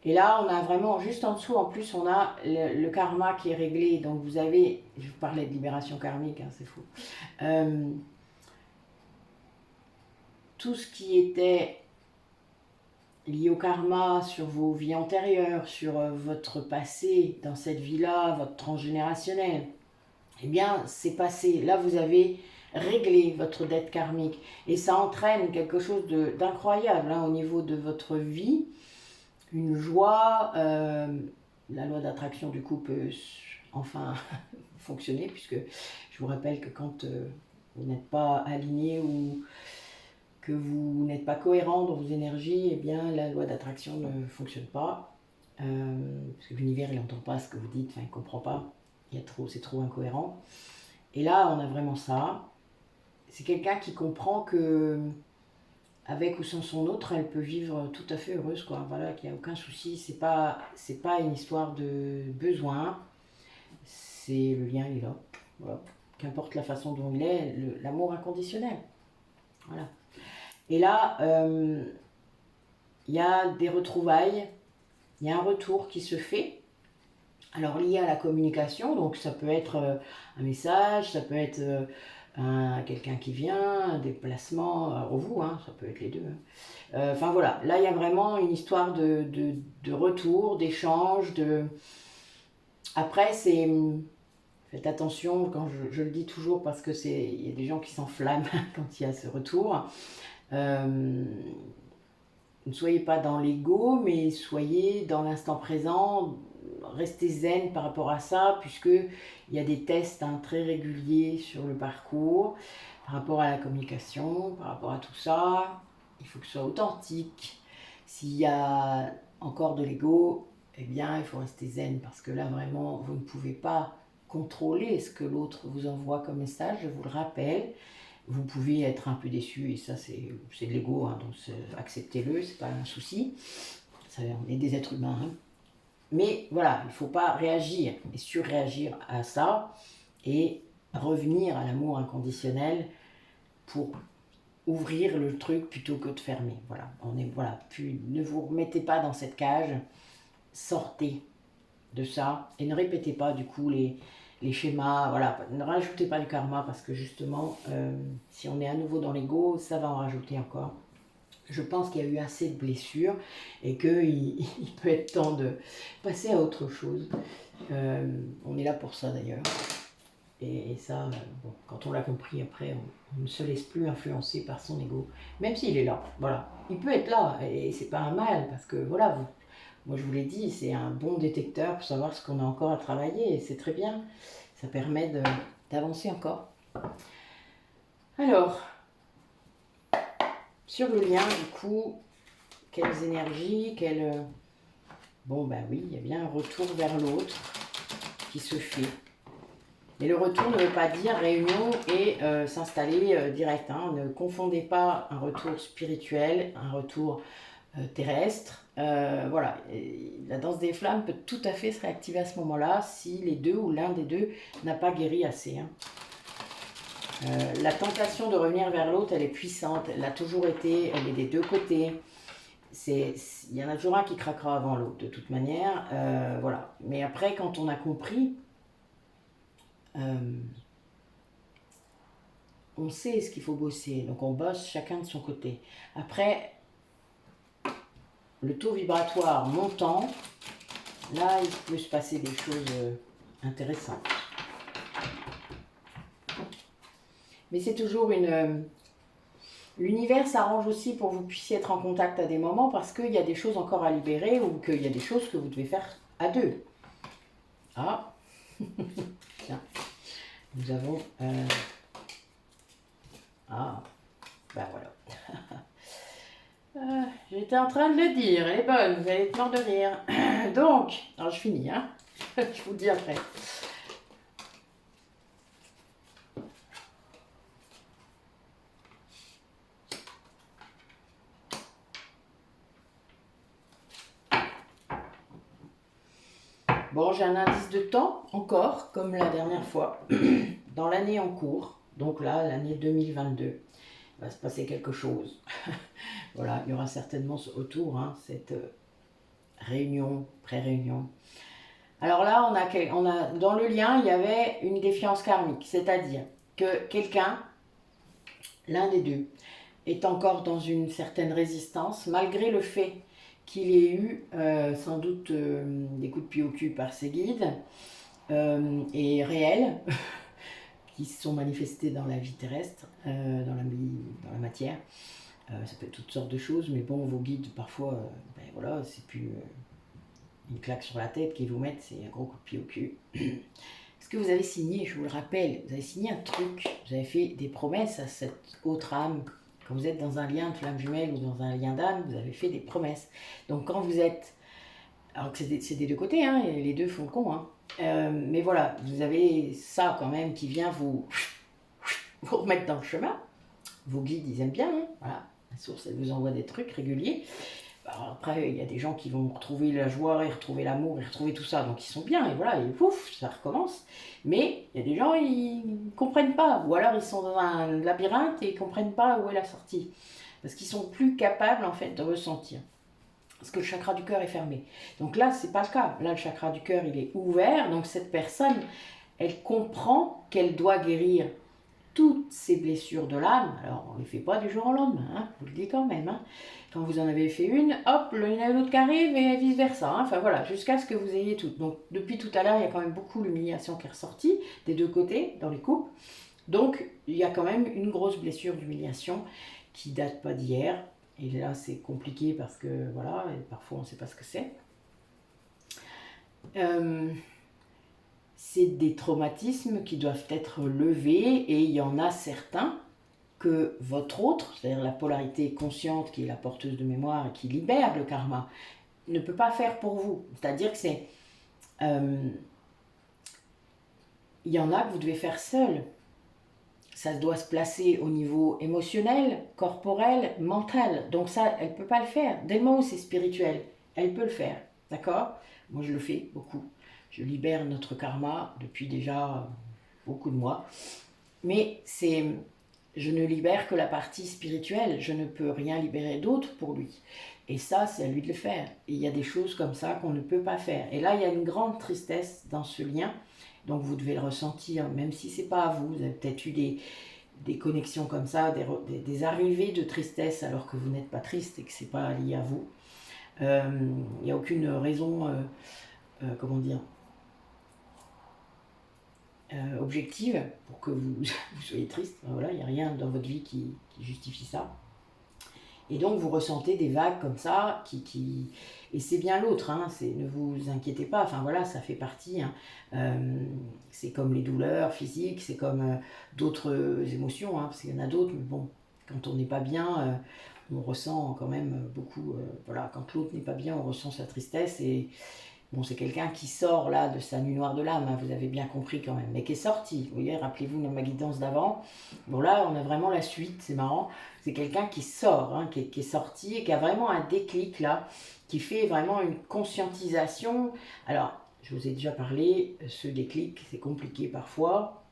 Et là, on a vraiment, juste en dessous, en plus, on a le karma qui est réglé. Donc vous avez, je vous parlais de libération karmique, hein, c'est fou. Tout ce qui était lié au karma, sur vos vies antérieures, sur votre passé dans cette vie-là, votre transgénérationnel, eh bien, c'est passé. Là, vous avez réglé votre dette karmique. Et ça entraîne quelque chose d'incroyable au niveau de votre vie. Une joie, la loi d'attraction du coup peut enfin fonctionner, puisque je vous rappelle que quand vous n'êtes pas aligné ou que vous n'êtes pas cohérent dans vos énergies, eh bien la loi d'attraction ne fonctionne pas. parce que l'univers il n'entend pas ce que vous dites, enfin il ne comprend pas, c'est trop incohérent. Et là on a vraiment ça. C'est quelqu'un qui comprend que avec ou sans son autre, elle peut vivre tout à fait heureuse, quoi. Voilà, qu'il n'y a aucun souci. C'est pas une histoire de besoin. C'est le lien, il est là. Voilà. Qu'importe la façon dont il est, l'amour inconditionnel. Voilà. Et là, il y a des retrouvailles, il y a un retour qui se fait. Alors lié à la communication, donc ça peut être un message, ça peut être quelqu'un qui vient, un déplacement, vous, hein, ça peut être les deux. Hein. Enfin voilà, là il y a vraiment une histoire de retour, d'échange, de... Après c'est... Faites attention, quand je le dis toujours parce que il y a des gens qui s'enflamment quand il y a ce retour. Ne soyez pas dans l'ego, mais soyez dans l'instant présent, restez zen par rapport à ça, puisqu'il y a des tests très réguliers sur le parcours, par rapport à la communication, par rapport à tout ça. Il faut que ce soit authentique. S'il y a encore de l'ego, eh bien, il faut rester zen, parce que là, vraiment, vous ne pouvez pas contrôler ce que l'autre vous envoie comme message, je vous le rappelle. Vous pouvez être un peu déçu, et ça c'est de l'ego, hein, donc acceptez-le, c'est pas un souci. Ça, on est des êtres humains. Hein. Mais voilà, il ne faut pas réagir et surréagir à ça et revenir à l'amour inconditionnel pour ouvrir le truc plutôt que de fermer. Voilà, puis ne vous remettez pas dans cette cage, sortez de ça et ne répétez pas du coup les schémas, voilà, ne rajoutez pas du karma parce que justement, si on est à nouveau dans l'ego, ça va en rajouter encore. Je pense qu'il y a eu assez de blessures et qu'il il peut être temps de passer à autre chose. On est là pour ça d'ailleurs. Et ça, bon, quand on l'a compris après, on ne se laisse plus influencer par son ego, même s'il est là. Voilà, il peut être là et c'est pas un mal parce que voilà, moi je vous l'ai dit, c'est un bon détecteur pour savoir ce qu'on a encore à travailler et c'est très bien. Ça permet d'avancer encore. Alors, sur le lien, du coup, quelles énergies, bon, ben oui, il y a bien un retour vers l'autre qui se fait. Mais le retour ne veut pas dire réunion et s'installer direct. Hein. Ne confondez pas un retour spirituel, un retour terrestre. Voilà, et la danse des flammes peut tout à fait se réactiver à ce moment-là si les deux ou l'un des deux n'a pas guéri assez. Hein. La tentation de revenir vers l'autre, elle est puissante, elle a toujours été, elle est des deux côtés. Il y en a toujours un qui craquera avant l'autre, de toute manière. Voilà. Mais après, quand on a compris, on sait ce qu'il faut bosser. Donc on bosse chacun de son côté. Après, le taux vibratoire montant, là, il peut se passer des choses intéressantes. Mais c'est toujours une... L'univers s'arrange aussi pour que vous puissiez être en contact à des moments parce qu'il y a des choses encore à libérer ou qu'il y a des choses que vous devez faire à deux. Ah, tiens, nous avons... Ah, ben voilà. J'étais en train de le dire, elle est bonne, vous allez être mort de rire. Donc, alors je finis, hein. Je vous le dis après. Bon, j'ai un indice de temps, encore, comme la dernière fois, dans l'année en cours, donc là, l'année 2022, il va se passer quelque chose. Voilà, il y aura certainement autour, hein, cette réunion, pré-réunion. Alors là, on a, dans le lien, il y avait une défiance karmique, c'est-à-dire que quelqu'un, l'un des deux, est encore dans une certaine résistance, malgré le fait qu'il ait eu sans doute des coups de pied au cul par ses guides, et réels, qui se sont manifestés dans la vie terrestre, dans la matière. Ça peut être toutes sortes de choses, mais bon, vos guides, parfois, ben voilà, c'est plus une claque sur la tête qu'ils vous mettent, c'est un gros coup de pied au cul. Parce que vous avez signé, je vous le rappelle, vous avez signé un truc, vous avez fait des promesses à cette autre âme. Quand vous êtes dans un lien de flamme jumelle ou dans un lien d'âme, vous avez fait des promesses. Donc quand vous êtes Alors que c'est des deux côtés, hein, et les deux font le con. Hein. Mais voilà, vous avez ça quand même qui vient vous remettre dans le chemin. Vos guides, ils aiment bien. Hein, voilà. La source, elle vous envoie des trucs réguliers. Alors après, il y a des gens qui vont retrouver la joie et retrouver l'amour et retrouver tout ça, donc ils sont bien, et voilà, et pouf, ça recommence. Mais il y a des gens, ils ne comprennent pas, ou alors ils sont dans un labyrinthe et ils ne comprennent pas où est la sortie. Parce qu'ils sont plus capables, en fait, de ressentir. Parce que le chakra du cœur est fermé. Donc là, c'est pas le cas. Là, le chakra du cœur, il est ouvert, donc cette personne, elle comprend qu'elle doit guérir toutes ces blessures de l'âme. Alors, on ne les fait pas du jour au lendemain, hein, je vous le dis quand même. Hein. Quand vous en avez fait une, hop, il y en a une autre qui arrive et vice versa. Hein. Enfin voilà, jusqu'à ce que vous ayez tout. Donc, depuis tout à l'heure, il y a quand même beaucoup l'humiliation qui est ressortie des deux côtés, dans les couples. Donc, il y a quand même une grosse blessure d'humiliation qui date pas d'hier. Et là, c'est compliqué parce que, voilà, et parfois on ne sait pas ce que c'est. C'est des traumatismes qui doivent être levés et il y en a certains que votre autre, c'est-à-dire la polarité consciente qui est la porteuse de mémoire et qui libère le karma, ne peut pas faire pour vous. C'est-à-dire que c'est... il y en a que vous devez faire seul. Ça doit se placer au niveau émotionnel, corporel, mental. Donc ça, elle ne peut pas le faire. Dès le moment où c'est spirituel, elle peut le faire. D'accord? Moi, je le fais beaucoup. Je libère notre karma depuis déjà beaucoup de mois. Mais c'est... Je ne libère que la partie spirituelle. Je ne peux rien libérer d'autre pour lui. Et ça, c'est à lui de le faire. Et il y a des choses comme ça qu'on ne peut pas faire. Et là, il y a une grande tristesse dans ce lien. Donc vous devez le ressentir, même si c'est pas à vous. Vous avez peut-être eu des connexions comme ça, des arrivées de tristesse alors que vous n'êtes pas triste et que c'est pas lié à vous. Il n'y a aucune raison, comment dire, objective pour que vous soyez triste. Voilà, il n'y a rien dans votre vie qui justifie ça. Et donc vous ressentez des vagues comme ça, et c'est bien l'autre, hein, ne vous inquiétez pas, enfin voilà, ça fait partie, hein. C'est comme les douleurs physiques, c'est comme d'autres émotions, hein, parce qu'il y en a d'autres, mais bon, quand on n'est pas bien, on ressent quand même beaucoup, voilà, quand l'autre n'est pas bien, on ressent sa tristesse, et bon, c'est quelqu'un qui sort là de sa nuit noire de l'âme, hein, vous avez bien compris quand même, mais qui est sorti. Vous voyez, rappelez-vous de ma guidance d'avant. Bon là, on a vraiment la suite, c'est marrant. C'est quelqu'un qui sort, hein, qui est sorti et qui a vraiment un déclic là, qui fait vraiment une conscientisation. Alors, je vous ai déjà parlé, ce déclic, c'est compliqué parfois.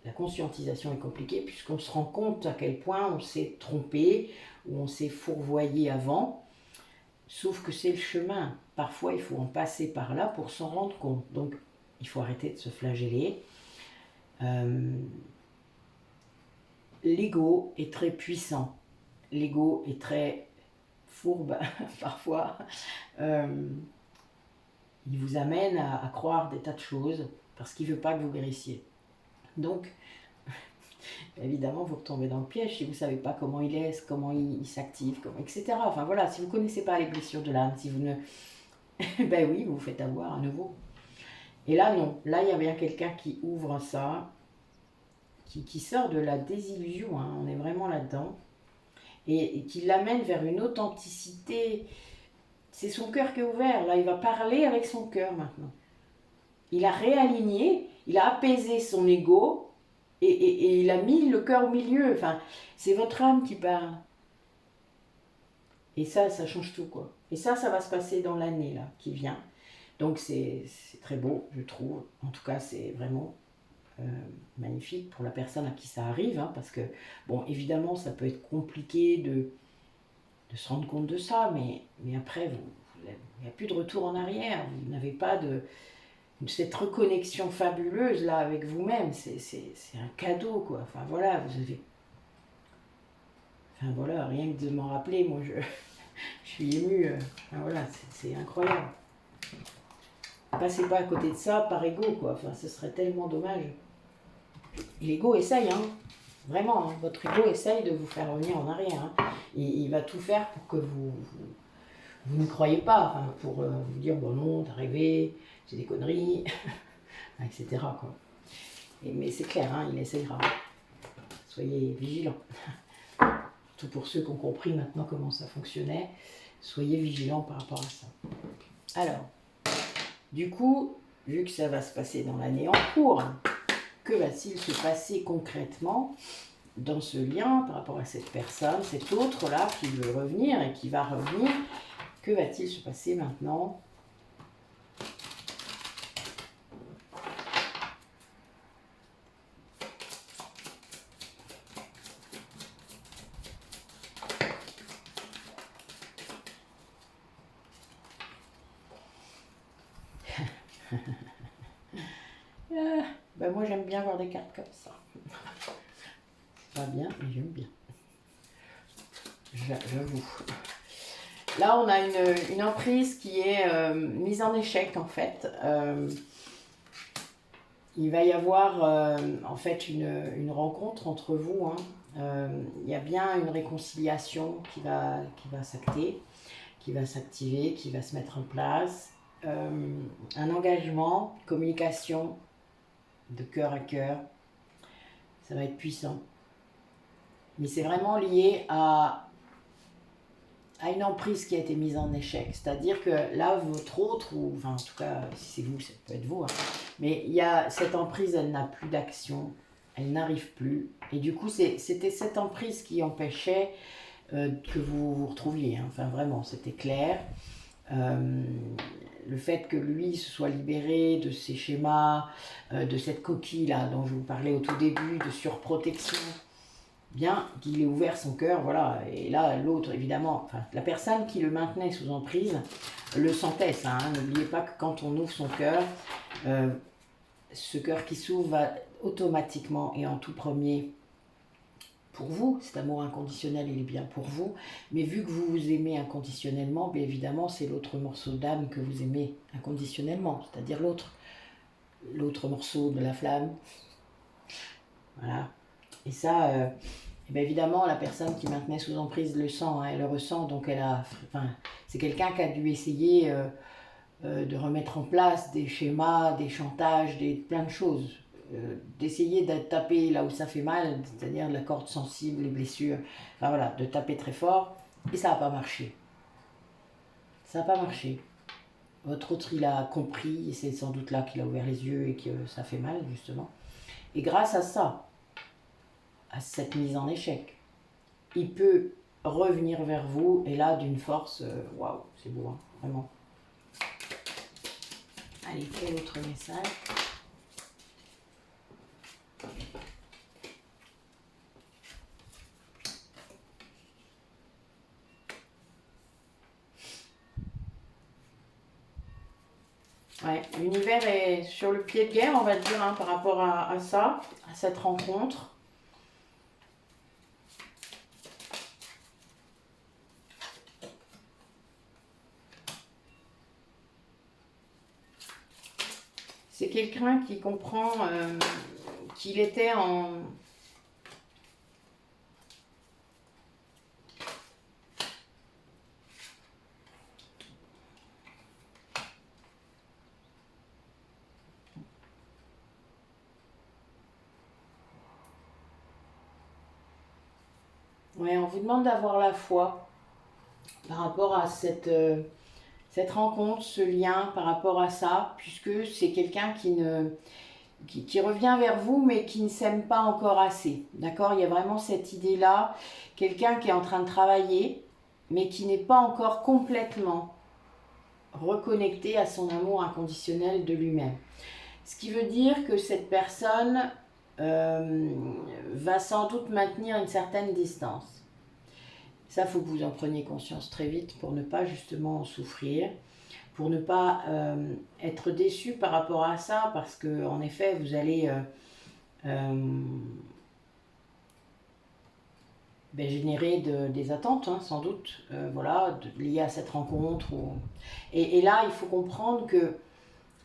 La conscientisation est compliquée puisqu'on se rend compte à quel point on s'est trompé ou on s'est fourvoyé avant. Sauf que c'est le chemin. Parfois, il faut en passer par là pour s'en rendre compte. Donc, il faut arrêter de se flageller. L'ego est très puissant. L'ego est très fourbe, parfois. Il vous amène à croire des tas de choses parce qu'il ne veut pas que vous guérissiez. Donc, évidemment, vous tombez dans le piège si vous ne savez pas comment il est, comment il s'active, etc. Enfin voilà, si vous ne connaissez pas les blessures de l'âme, si vous ne... ben oui, vous vous faites avoir à nouveau. Et là, non. Là, il y a bien quelqu'un qui ouvre ça, qui sort de la désillusion, hein, on est vraiment là-dedans, et qui l'amène vers une authenticité. C'est son cœur qui est ouvert. Là, il va parler avec son cœur maintenant. Il a réaligné, il a apaisé son ego, et il a mis le cœur au milieu. Enfin, c'est votre âme qui parle. Et ça change tout, quoi. Et ça va se passer dans l'année, là, qui vient. Donc, c'est très beau, je trouve. En tout cas, c'est vraiment magnifique pour la personne à qui ça arrive, hein, parce que, bon, évidemment, ça peut être compliqué de se rendre compte de ça, mais après, il n'y a plus de retour en arrière. Vous n'avez pas cette reconnexion fabuleuse, là, avec vous-même. C'est un cadeau, quoi. Enfin, voilà, vous avez... Enfin, voilà, rien que de m'en rappeler, moi, je suis émue. Enfin, voilà, c'est incroyable. Passez pas à côté de ça par ego, quoi. Enfin, ce serait tellement dommage. Et l'ego essaye, hein. Vraiment, hein. Votre ego essaye de vous faire revenir en arrière. Hein. Et il va tout faire pour que vous ne croyez pas. Enfin, pour vous dire, bon non, t'as rêvé, c'est des conneries, etc. Quoi. Mais c'est clair, hein, il essayera. Soyez vigilants. Tout pour ceux qui ont compris maintenant comment ça fonctionnait. Soyez vigilants par rapport à ça. Alors, Du coup, vu que ça va se passer dans l'année en cours, que va-t-il se passer concrètement dans ce lien par rapport à cette personne, cet autre-là qui veut revenir et qui va revenir? Que va-t-il se passer maintenant? Ben moi j'aime bien voir des cartes comme ça. Pas bien, mais j'aime bien. J'avoue. Là, on a une emprise qui est mise en échec, en fait. Il va y avoir, en fait, une rencontre entre vous. Il y a bien une réconciliation qui va s'acter, qui va s'activer, qui va se mettre en place. Un engagement, communication de cœur à cœur. Ça va être puissant. Mais c'est vraiment lié à une emprise qui a été mise en échec. C'est-à-dire que là, votre autre, ou enfin en tout cas, si c'est vous, ça peut être vous, mais il y a cette emprise, elle n'a plus d'action, elle n'arrive plus. Et du coup, c'était cette emprise qui empêchait que vous vous retrouviez. Enfin vraiment, c'était clair. Le fait que lui se soit libéré de ces schémas, de cette coquille-là dont je vous parlais au tout début, de surprotection, bien qu'il ait ouvert son cœur, voilà. Et là, l'autre, évidemment, enfin, la personne qui le maintenait sous emprise le sentait, ça. N'oubliez pas que quand on ouvre son cœur, ce cœur qui s'ouvre va automatiquement et en tout premier pour vous. Cet amour inconditionnel, il est bien pour vous. Mais vu que vous vous aimez inconditionnellement, bien évidemment, c'est l'autre morceau d'âme que vous aimez inconditionnellement, c'est-à-dire l'autre morceau de la flamme. Voilà. Et ça, bien évidemment, la personne qui maintenait sous emprise le sent, elle le ressent, donc c'est quelqu'un qui a dû essayer de remettre en place des schémas, des chantages, plein de choses, d'essayer de taper là où ça fait mal, c'est-à-dire la corde sensible, les blessures, enfin voilà, de taper très fort, et ça n'a pas marché. Ça n'a pas marché. Votre autre, il a compris, et c'est sans doute là qu'il a ouvert les yeux et que ça fait mal, justement. Et grâce à ça, à cette mise en échec, il peut revenir vers vous, et là, d'une force, waouh, c'est beau, hein, vraiment. Allez, quel autre message? Ouais, l'univers est sur le pied de guerre, on va dire, par rapport à ça, à cette rencontre. C'est quelqu'un qui comprend qu'il était en... Ouais, on vous demande d'avoir la foi par rapport à cette rencontre, ce lien, par rapport à ça, puisque c'est quelqu'un qui revient vers vous, mais qui ne s'aime pas encore assez. D'accord? Il y a vraiment cette idée-là, quelqu'un qui est en train de travailler, mais qui n'est pas encore complètement reconnecté à son amour inconditionnel de lui-même. Ce qui veut dire que cette personne va sans doute maintenir une certaine distance. Ça, il faut que vous en preniez conscience très vite pour ne pas justement en souffrir, pour ne pas être déçu par rapport à ça, parce que en effet, vous allez générer des attentes, sans doute, voilà, liées à cette rencontre. Et là, il faut comprendre que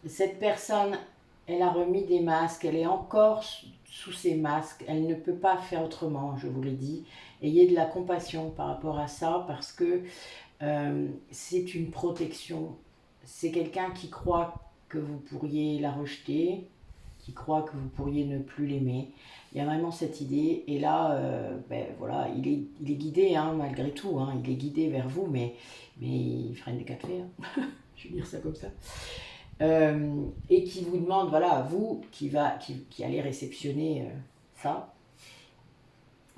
cette personne, elle a remis des masques, elle est encore sous ces masques, elle ne peut pas faire autrement, je vous l'ai dit. Ayez de la compassion par rapport à ça, parce que c'est une protection. C'est quelqu'un qui croit que vous pourriez la rejeter, qui croit que vous pourriez ne plus l'aimer. Il y a vraiment cette idée, et là, voilà, il est guidé, malgré tout, il est guidé vers vous, mais il freine des quatre fers, je vais dire ça comme ça. et qui vous demande, voilà, vous qui allez réceptionner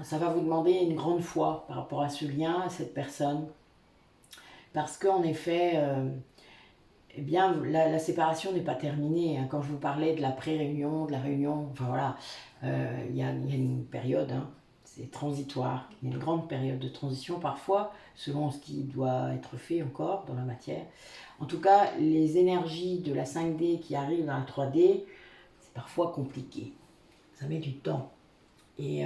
ça va vous demander une grande foi par rapport à ce lien, à cette personne. Parce qu'en effet, eh bien, la séparation n'est pas terminée, hein. Quand je vous parlais de la pré-réunion, de la réunion, enfin voilà, il y a une période, hein, c'est transitoire. Il y a une grande période de transition parfois, selon ce qui doit être fait encore dans la matière. En tout cas, les énergies de la 5D qui arrivent dans la 3D, c'est parfois compliqué. Ça met du temps. Et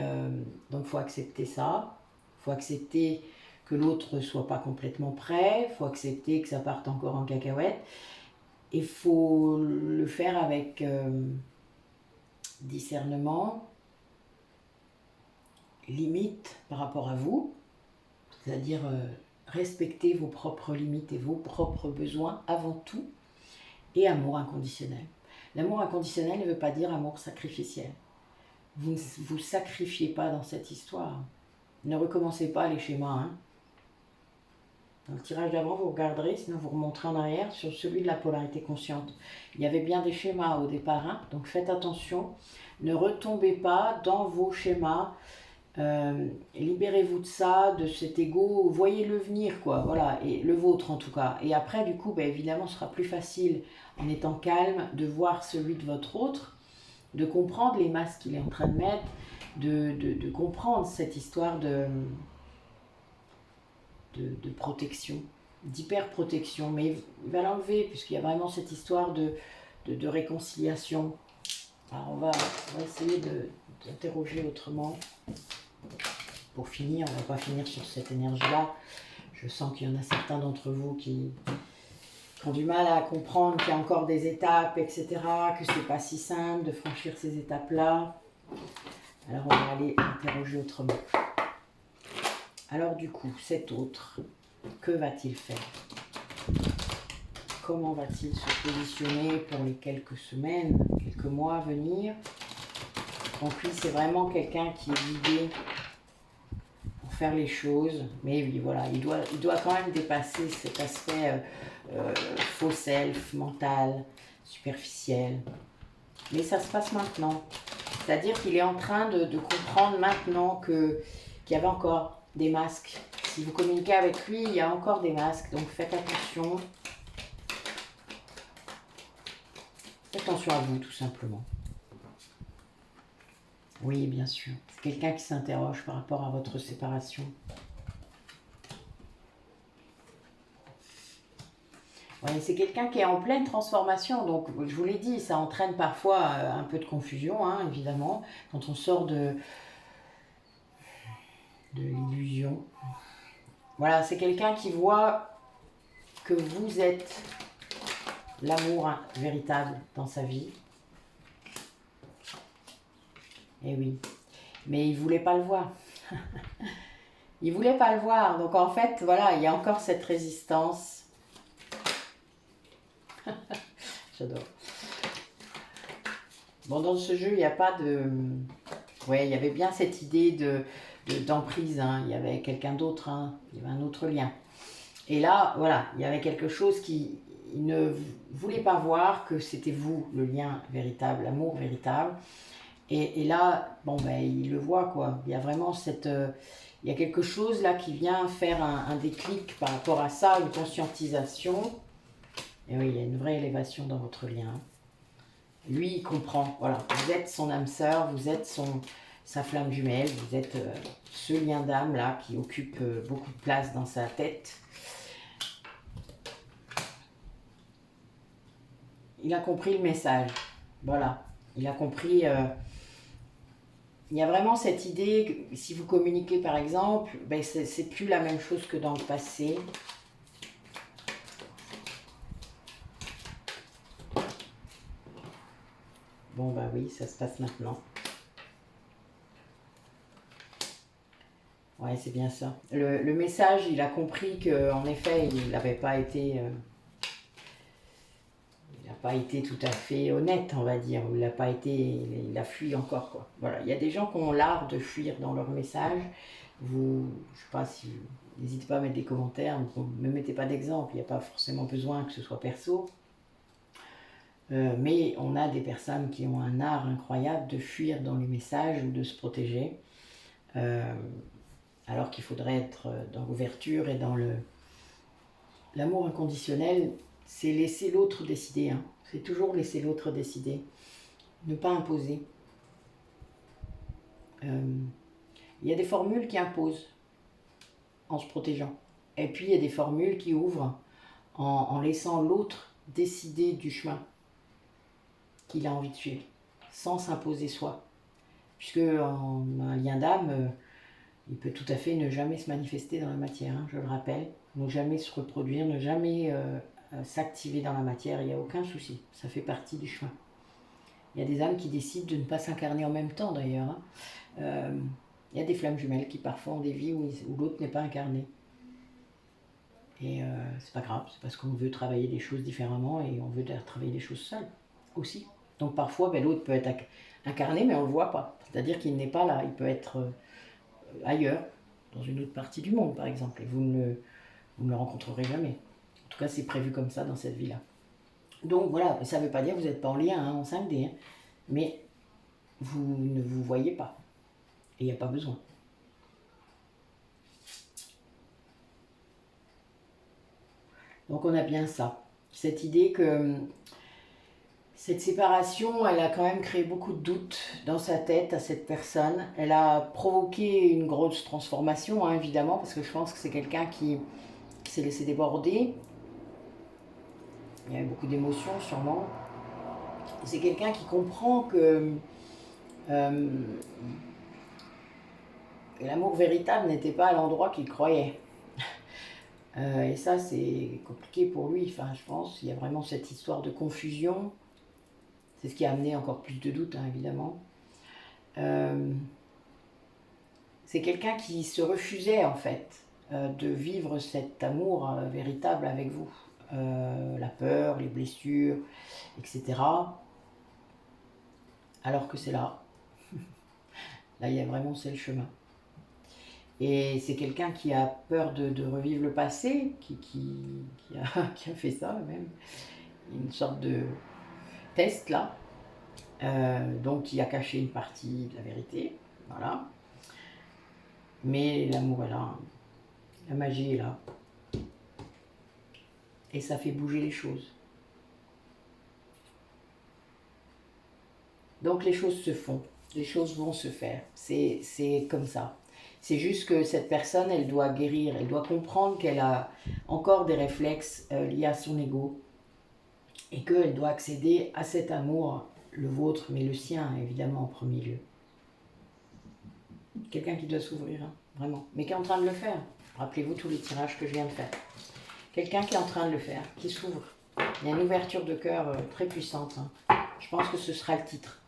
donc, il faut accepter ça. Il faut accepter que l'autre ne soit pas complètement prêt. Il faut accepter que ça parte encore en cacahuète. Et il faut le faire avec discernement, limite par rapport à vous. C'est-à-dire respecter vos propres limites et vos propres besoins avant tout. Et amour inconditionnel. L'amour inconditionnel ne veut pas dire amour sacrificiel. Vous ne vous sacrifiez pas dans cette histoire. Ne recommencez pas les schémas. Hein. Dans le tirage d'avant, vous regarderez, sinon vous remonterez en arrière sur celui de la polarité consciente. Il y avait bien des schémas au départ, hein, donc faites attention. Ne retombez pas dans vos schémas. Libérez-vous de ça, de cet ego. Voyez-le venir, quoi. Voilà, et le vôtre en tout cas. Et après, du coup, évidemment, ce sera plus facile, en étant calme, de voir celui de votre autre, de comprendre les masques qu'il est en train de mettre, de comprendre cette histoire de protection, d'hyper-protection. Mais il va l'enlever, puisqu'il y a vraiment cette histoire de réconciliation. Alors on va essayer d'interroger autrement. Pour finir, on ne va pas finir sur cette énergie-là. Je sens qu'il y en a certains d'entre vous qui ont du mal à comprendre qu'il y a encore des étapes, etc., que c'est pas si simple de franchir ces étapes-là. Alors on va aller interroger autrement. Alors du coup, cet autre, que va-t-il faire? Comment va-t-il se positionner pour les quelques semaines, quelques mois à venir? Donc lui, c'est vraiment quelqu'un qui est guidé pour faire les choses. Mais oui, voilà, il doit quand même dépasser cet aspect faux self, mental, superficiel. Mais ça se passe maintenant. C'est-à-dire qu'il est en train de comprendre maintenant qu'il y avait encore des masques. Si vous communiquez avec lui, il y a encore des masques. Donc faites attention. Faites attention à vous, tout simplement. Oui, bien sûr. C'est quelqu'un qui s'interroge par rapport à votre séparation. Ouais, c'est quelqu'un qui est en pleine transformation. Donc, je vous l'ai dit, ça entraîne parfois un peu de confusion, hein, évidemment, quand on sort de l'illusion. Voilà, c'est quelqu'un qui voit que vous êtes l'amour véritable dans sa vie. Eh oui, mais il ne voulait pas le voir. Il ne voulait pas le voir. Donc en fait, voilà, il y a encore cette résistance. J'adore. Bon, dans ce jeu, il n'y a pas de... Ouais, il y avait bien cette idée d'emprise. Hein. Il y avait quelqu'un d'autre, hein. Il y avait un autre lien. Et là, voilà, il y avait quelque chose qui ne voulait pas voir que c'était vous, le lien véritable, l'amour véritable. Et là, bon, il le voit, quoi. Il y a vraiment cette... il y a quelque chose là qui vient faire un déclic par rapport à ça, une conscientisation. Et oui, il y a une vraie élévation dans votre lien. Lui, il comprend. Voilà, vous êtes son âme sœur, vous êtes sa flamme jumelle, vous êtes ce lien d'âme là qui occupe beaucoup de place dans sa tête. Il a compris le message. Voilà, il a compris... il y a vraiment cette idée, que, si vous communiquez par exemple, c'est plus la même chose que dans le passé. Bon, oui, ça se passe maintenant. Ouais, c'est bien ça. Le message, il a compris qu'en effet, il n'avait pas été... il n'a pas été tout à fait honnête, on va dire. Il a fui encore, quoi. Voilà, il y a des gens qui ont l'art de fuir dans leur message. Vous, je sais pas si... N'hésitez pas à mettre des commentaires, ne me mettez pas d'exemple, il n'y a pas forcément besoin que ce soit perso. Mais on a des personnes qui ont un art incroyable de fuir dans les messages ou de se protéger, alors qu'il faudrait être dans l'ouverture et dans l'amour inconditionnel. C'est laisser l'autre décider, hein. C'est toujours laisser l'autre décider, ne pas imposer. Il y a des formules qui imposent en se protégeant, et puis il y a des formules qui ouvrent en laissant l'autre décider du chemin qu'il a envie de suivre, sans s'imposer soi. Puisque en un lien d'âme, il peut tout à fait ne jamais se manifester dans la matière, hein, je le rappelle, ne jamais se reproduire, ne jamais s'activer dans la matière, il n'y a aucun souci, ça fait partie du chemin. Il y a des âmes qui décident de ne pas s'incarner en même temps d'ailleurs, hein. Il y a des flammes jumelles qui parfois ont des vies où l'autre n'est pas incarné. Et c'est pas grave, c'est parce qu'on veut travailler des choses différemment et on veut travailler des choses seules aussi. Donc parfois, l'autre peut être incarné, mais on ne le voit pas. C'est-à-dire qu'il n'est pas là, il peut être ailleurs, dans une autre partie du monde par exemple, et vous ne le rencontrerez jamais. En tout cas, c'est prévu comme ça dans cette vie-là. Donc voilà, ça ne veut pas dire que vous n'êtes pas en lien, hein, en 5D, hein, mais vous ne vous voyez pas. Et il n'y a pas besoin. Donc on a bien ça, cette idée que cette séparation, elle a quand même créé beaucoup de doutes dans sa tête à cette personne. Elle a provoqué une grosse transformation, hein, évidemment, parce que je pense que c'est quelqu'un qui s'est laissé déborder. Il y avait beaucoup d'émotions sûrement. C'est quelqu'un qui comprend que l'amour véritable n'était pas à l'endroit qu'il croyait. Et ça, c'est compliqué pour lui. Enfin, je pense qu'il y a vraiment cette histoire de confusion. C'est ce qui a amené encore plus de doutes, hein, évidemment. C'est quelqu'un qui se refusait, en fait, de vivre cet amour véritable avec vous. La peur, les blessures, etc. Alors que c'est là. Là, il y a vraiment, c'est le chemin. Et c'est quelqu'un qui a peur de revivre le passé, qui a fait ça même. Une sorte de test là. Donc qui a caché une partie de la vérité. Voilà. Mais l'amour est là. La magie est là. Et ça fait bouger les choses. Donc les choses se font. Les choses vont se faire. C'est comme ça. C'est juste que cette personne, elle doit guérir, elle doit comprendre qu'elle a encore des réflexes liés à son ego et qu'elle doit accéder à cet amour, le vôtre, mais le sien, évidemment, en premier lieu. Quelqu'un qui doit s'ouvrir, hein, vraiment, mais qui est en train de le faire. Rappelez-vous tous les tirages que je viens de faire. Quelqu'un qui est en train de le faire, qui s'ouvre. Il y a une ouverture de cœur très puissante, hein. Je pense que ce sera le titre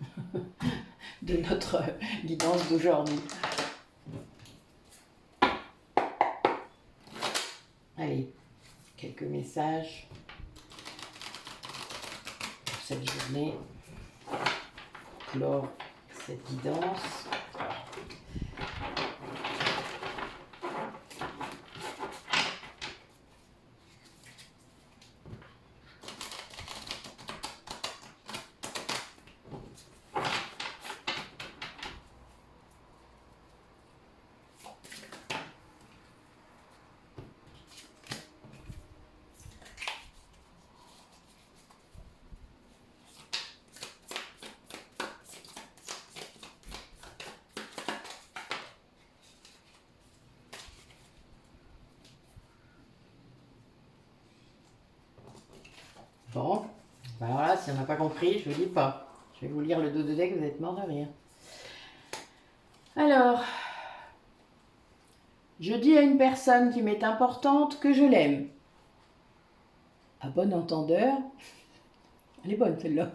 de notre guidance d'aujourd'hui. Allez, quelques messages pour cette journée, clore cette guidance. Bon, alors là, si on n'a pas compris, je ne vous dis pas. Je vais vous lire le dos de deck, vous êtes mort de rire. Alors, je dis à une personne qui m'est importante que je l'aime. À bon entendeur, elle est bonne celle-là.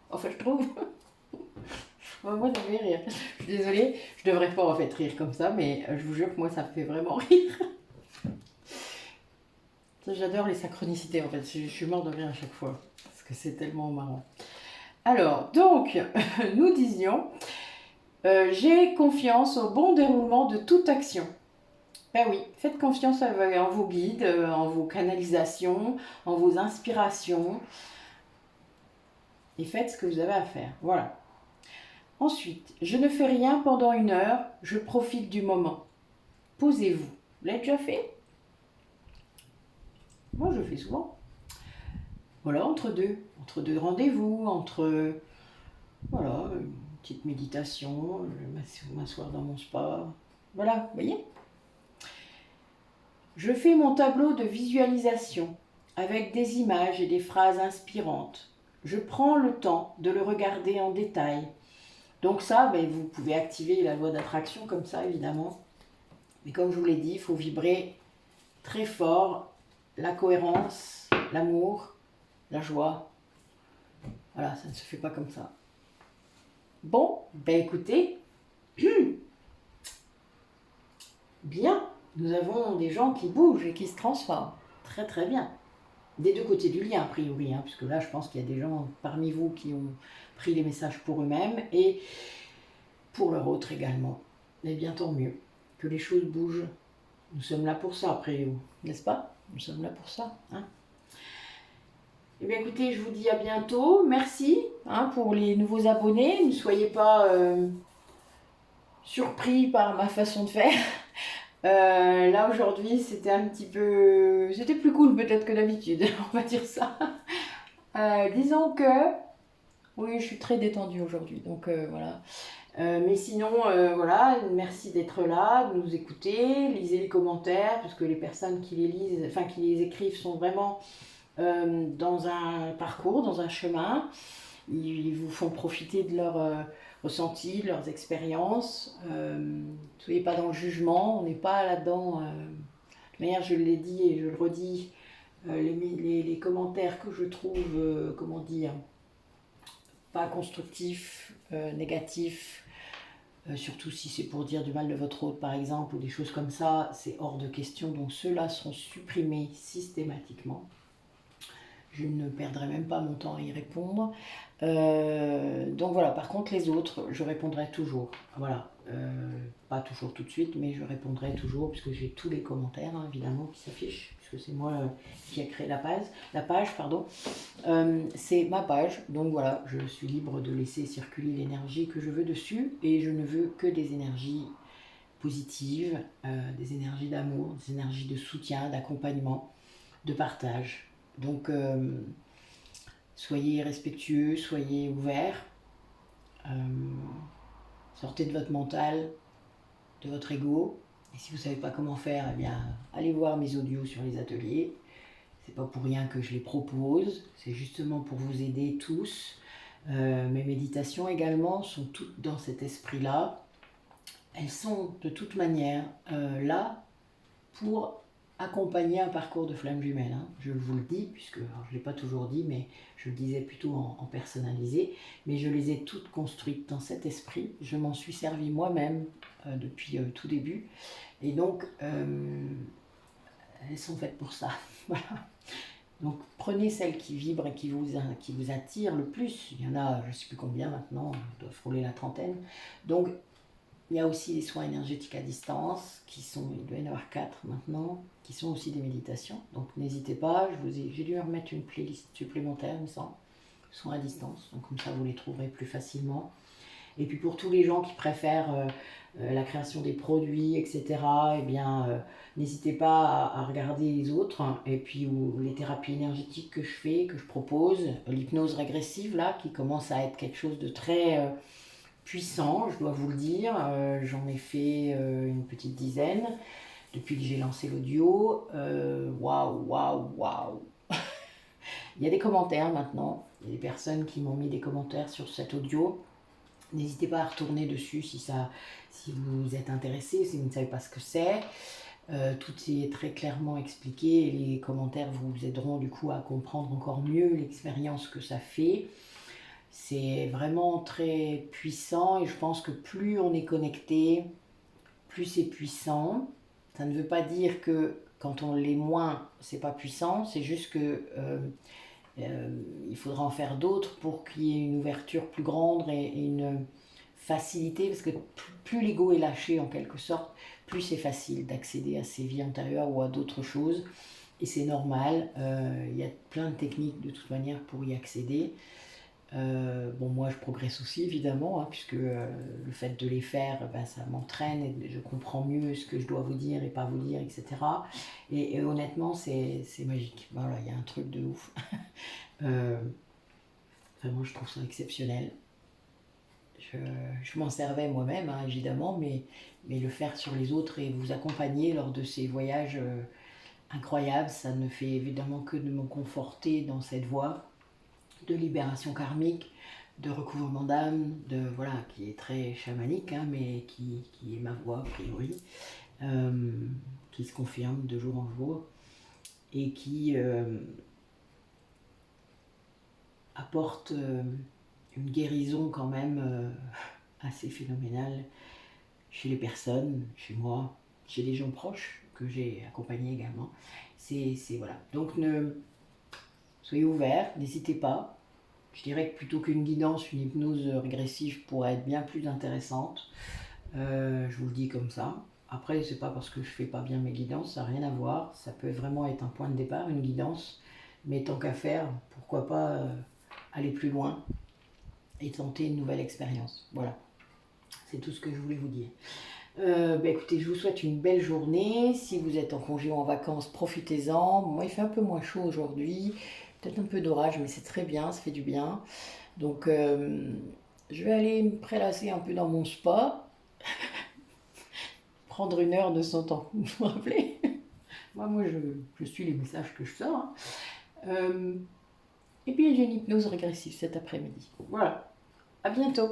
Enfin, je trouve. Moi, ça me fait rire. Je suis désolée, je devrais pas en fait rire comme ça, mais je vous jure que moi, ça me fait vraiment rire. J'adore les synchronicités en fait, je suis mort de rire à chaque fois, parce que c'est tellement marrant. Alors, donc, nous disions, j'ai confiance au bon déroulement de toute action. Ben oui, faites confiance en vos guides, en vos canalisations, en vos inspirations. et faites ce que vous avez à faire. Voilà. Ensuite, je ne fais rien pendant 1 heure, je profite du moment. Posez-vous. Vous l'avez déjà fait? Moi, je le fais souvent. Voilà, entre deux rendez-vous, voilà, une petite méditation, je vais m'asseoir dans mon spa. Voilà, vous voyez? Je fais mon tableau de visualisation avec des images et des phrases inspirantes. Je prends le temps de le regarder en détail. Donc ça, vous pouvez activer la loi d'attraction comme ça, évidemment. Mais comme je vous l'ai dit, il faut vibrer très fort la cohérence, l'amour, la joie. Voilà, ça ne se fait pas comme ça. Bon, écoutez, bien, nous avons des gens qui bougent et qui se transforment. Très très bien. Des deux côtés du lien, a priori, puisque là, je pense qu'il y a des gens parmi vous qui ont pris les messages pour eux-mêmes et pour leur autre également. Mais bien tant mieux que les choses bougent. Nous sommes là pour ça, après vous, n'est-ce pas? Nous sommes là pour ça. Eh bien, écoutez, je vous dis à bientôt. Merci pour les nouveaux abonnés. Ne soyez pas surpris par ma façon de faire. Là, aujourd'hui, c'était un petit peu... C'était plus cool peut-être que d'habitude, on va dire ça. Disons que... Oui, je suis très détendue aujourd'hui, donc voilà. Mais sinon, voilà, merci d'être là, de nous écouter, lisez les commentaires, parce que les personnes qui les lisent, enfin qui les écrivent sont vraiment dans un parcours, dans un chemin. Ils vous font profiter de leurs ressentis, de leurs expériences. Ne soyez pas dans le jugement, on n'est pas là-dedans. De toute manière, je l'ai dit et je le redis, les commentaires que je trouve, comment dire, pas constructifs, négatifs, surtout si c'est pour dire du mal de votre hôte par exemple, ou des choses comme ça, c'est hors de question. Donc ceux-là sont supprimés systématiquement. Je ne perdrai même pas mon temps à y répondre. Donc voilà, par contre les autres, je répondrai toujours. Voilà, pas toujours tout de suite, mais je répondrai toujours, puisque j'ai tous les commentaires, évidemment, qui s'affichent, puisque c'est moi qui ai créé la page, pardon. C'est ma page, donc voilà, je suis libre de laisser circuler l'énergie que je veux dessus, et je ne veux que des énergies positives, des énergies d'amour, des énergies de soutien, d'accompagnement, de partage. Donc, soyez respectueux, soyez ouverts, sortez de votre mental, de votre ego. Et si vous ne savez pas comment faire, eh bien, allez voir mes audios sur les ateliers. C'est pas pour rien que je les propose, c'est justement pour vous aider tous. Mes méditations également sont toutes dans cet esprit-là. Elles sont de toute manière là pour accompagner un parcours de flamme jumelle. Je vous le dis, puisque alors, je ne l'ai pas toujours dit, mais je le disais plutôt en personnalisé, mais je les ai toutes construites dans cet esprit. Je m'en suis servi moi-même depuis tout début, et donc elles sont faites pour ça. Voilà. Donc prenez celles qui vibrent et qui vous attirent le plus. Il y en a, je ne sais plus combien maintenant, on doit frôler la trentaine. Donc il y a aussi des soins énergétiques à distance, il doit y en avoir 4 maintenant, qui sont aussi des méditations. Donc n'hésitez pas, j'ai dû remettre une playlist supplémentaire, il me semble, soins à distance, donc comme ça vous les trouverez plus facilement. Et puis pour tous les gens qui préfèrent la création des produits, etc., eh bien, n'hésitez pas à regarder les autres, et puis les thérapies énergétiques que je fais, que je propose, l'hypnose régressive, là, qui commence à être quelque chose de très puissant, je dois vous le dire. J'en ai fait une petite dizaine depuis que j'ai lancé l'audio. Waouh. Il y a des commentaires maintenant, il y a des personnes qui m'ont mis des commentaires sur cet audio. N'hésitez pas à retourner dessus si vous êtes intéressé, si vous ne savez pas ce que c'est. Tout est très clairement expliqué, et les commentaires vous aideront du coup à comprendre encore mieux l'expérience que ça fait. C'est vraiment très puissant, et je pense que plus on est connecté, plus c'est puissant. Ça ne veut pas dire que quand on l'est moins, c'est pas puissant, c'est juste que il faudra en faire d'autres pour qu'il y ait une ouverture plus grande et une facilité, parce que plus l'ego est lâché en quelque sorte, plus c'est facile d'accéder à ses vies antérieures ou à d'autres choses, et c'est normal. Il y a plein de techniques de toute manière pour y accéder. Bon, moi, je progresse aussi, évidemment, hein, puisque le fait de les faire, ben, ça m'entraîne et je comprends mieux ce que je dois vous dire et pas vous dire, etc. Et honnêtement, c'est magique. Voilà, il y a un truc de ouf. Euh, Vraiment, je trouve ça exceptionnel. Je, je m'en servais moi-même, hein, évidemment, mais le faire sur les autres et vous accompagner lors de ces voyages incroyables, ça ne fait évidemment que de me conforter dans cette voie de libération karmique, de recouvrement d'âme, de voilà, qui est très chamanique, hein, mais qui est ma voie a priori, qui se confirme de jour en jour et qui apporte une guérison quand même assez phénoménale chez les personnes, chez moi, chez les gens proches que j'ai accompagnés également. C'est voilà. Donc soyez ouverts, n'hésitez pas. Je dirais que plutôt qu'une guidance, une hypnose régressive pourrait être bien plus intéressante. Je vous le dis comme ça. Après, c'est pas parce que je fais pas bien mes guidances, ça n'a rien à voir. Ça peut vraiment être un point de départ, une guidance. Mais tant qu'à faire, pourquoi pas aller plus loin et tenter une nouvelle expérience. Voilà, c'est tout ce que je voulais vous dire. Écoutez, je vous souhaite une belle journée. Si vous êtes en congé ou en vacances, profitez-en. Moi, il fait un peu moins chaud aujourd'hui. Peut-être un peu d'orage, mais c'est très bien, ça fait du bien. Donc, je vais aller me prélasser un peu dans mon spa, prendre une heure de son temps. Vous vous rappelez? Moi je suis les messages que je sors, hein. Et puis, j'ai une hypnose régressive cet après-midi. Voilà, à bientôt.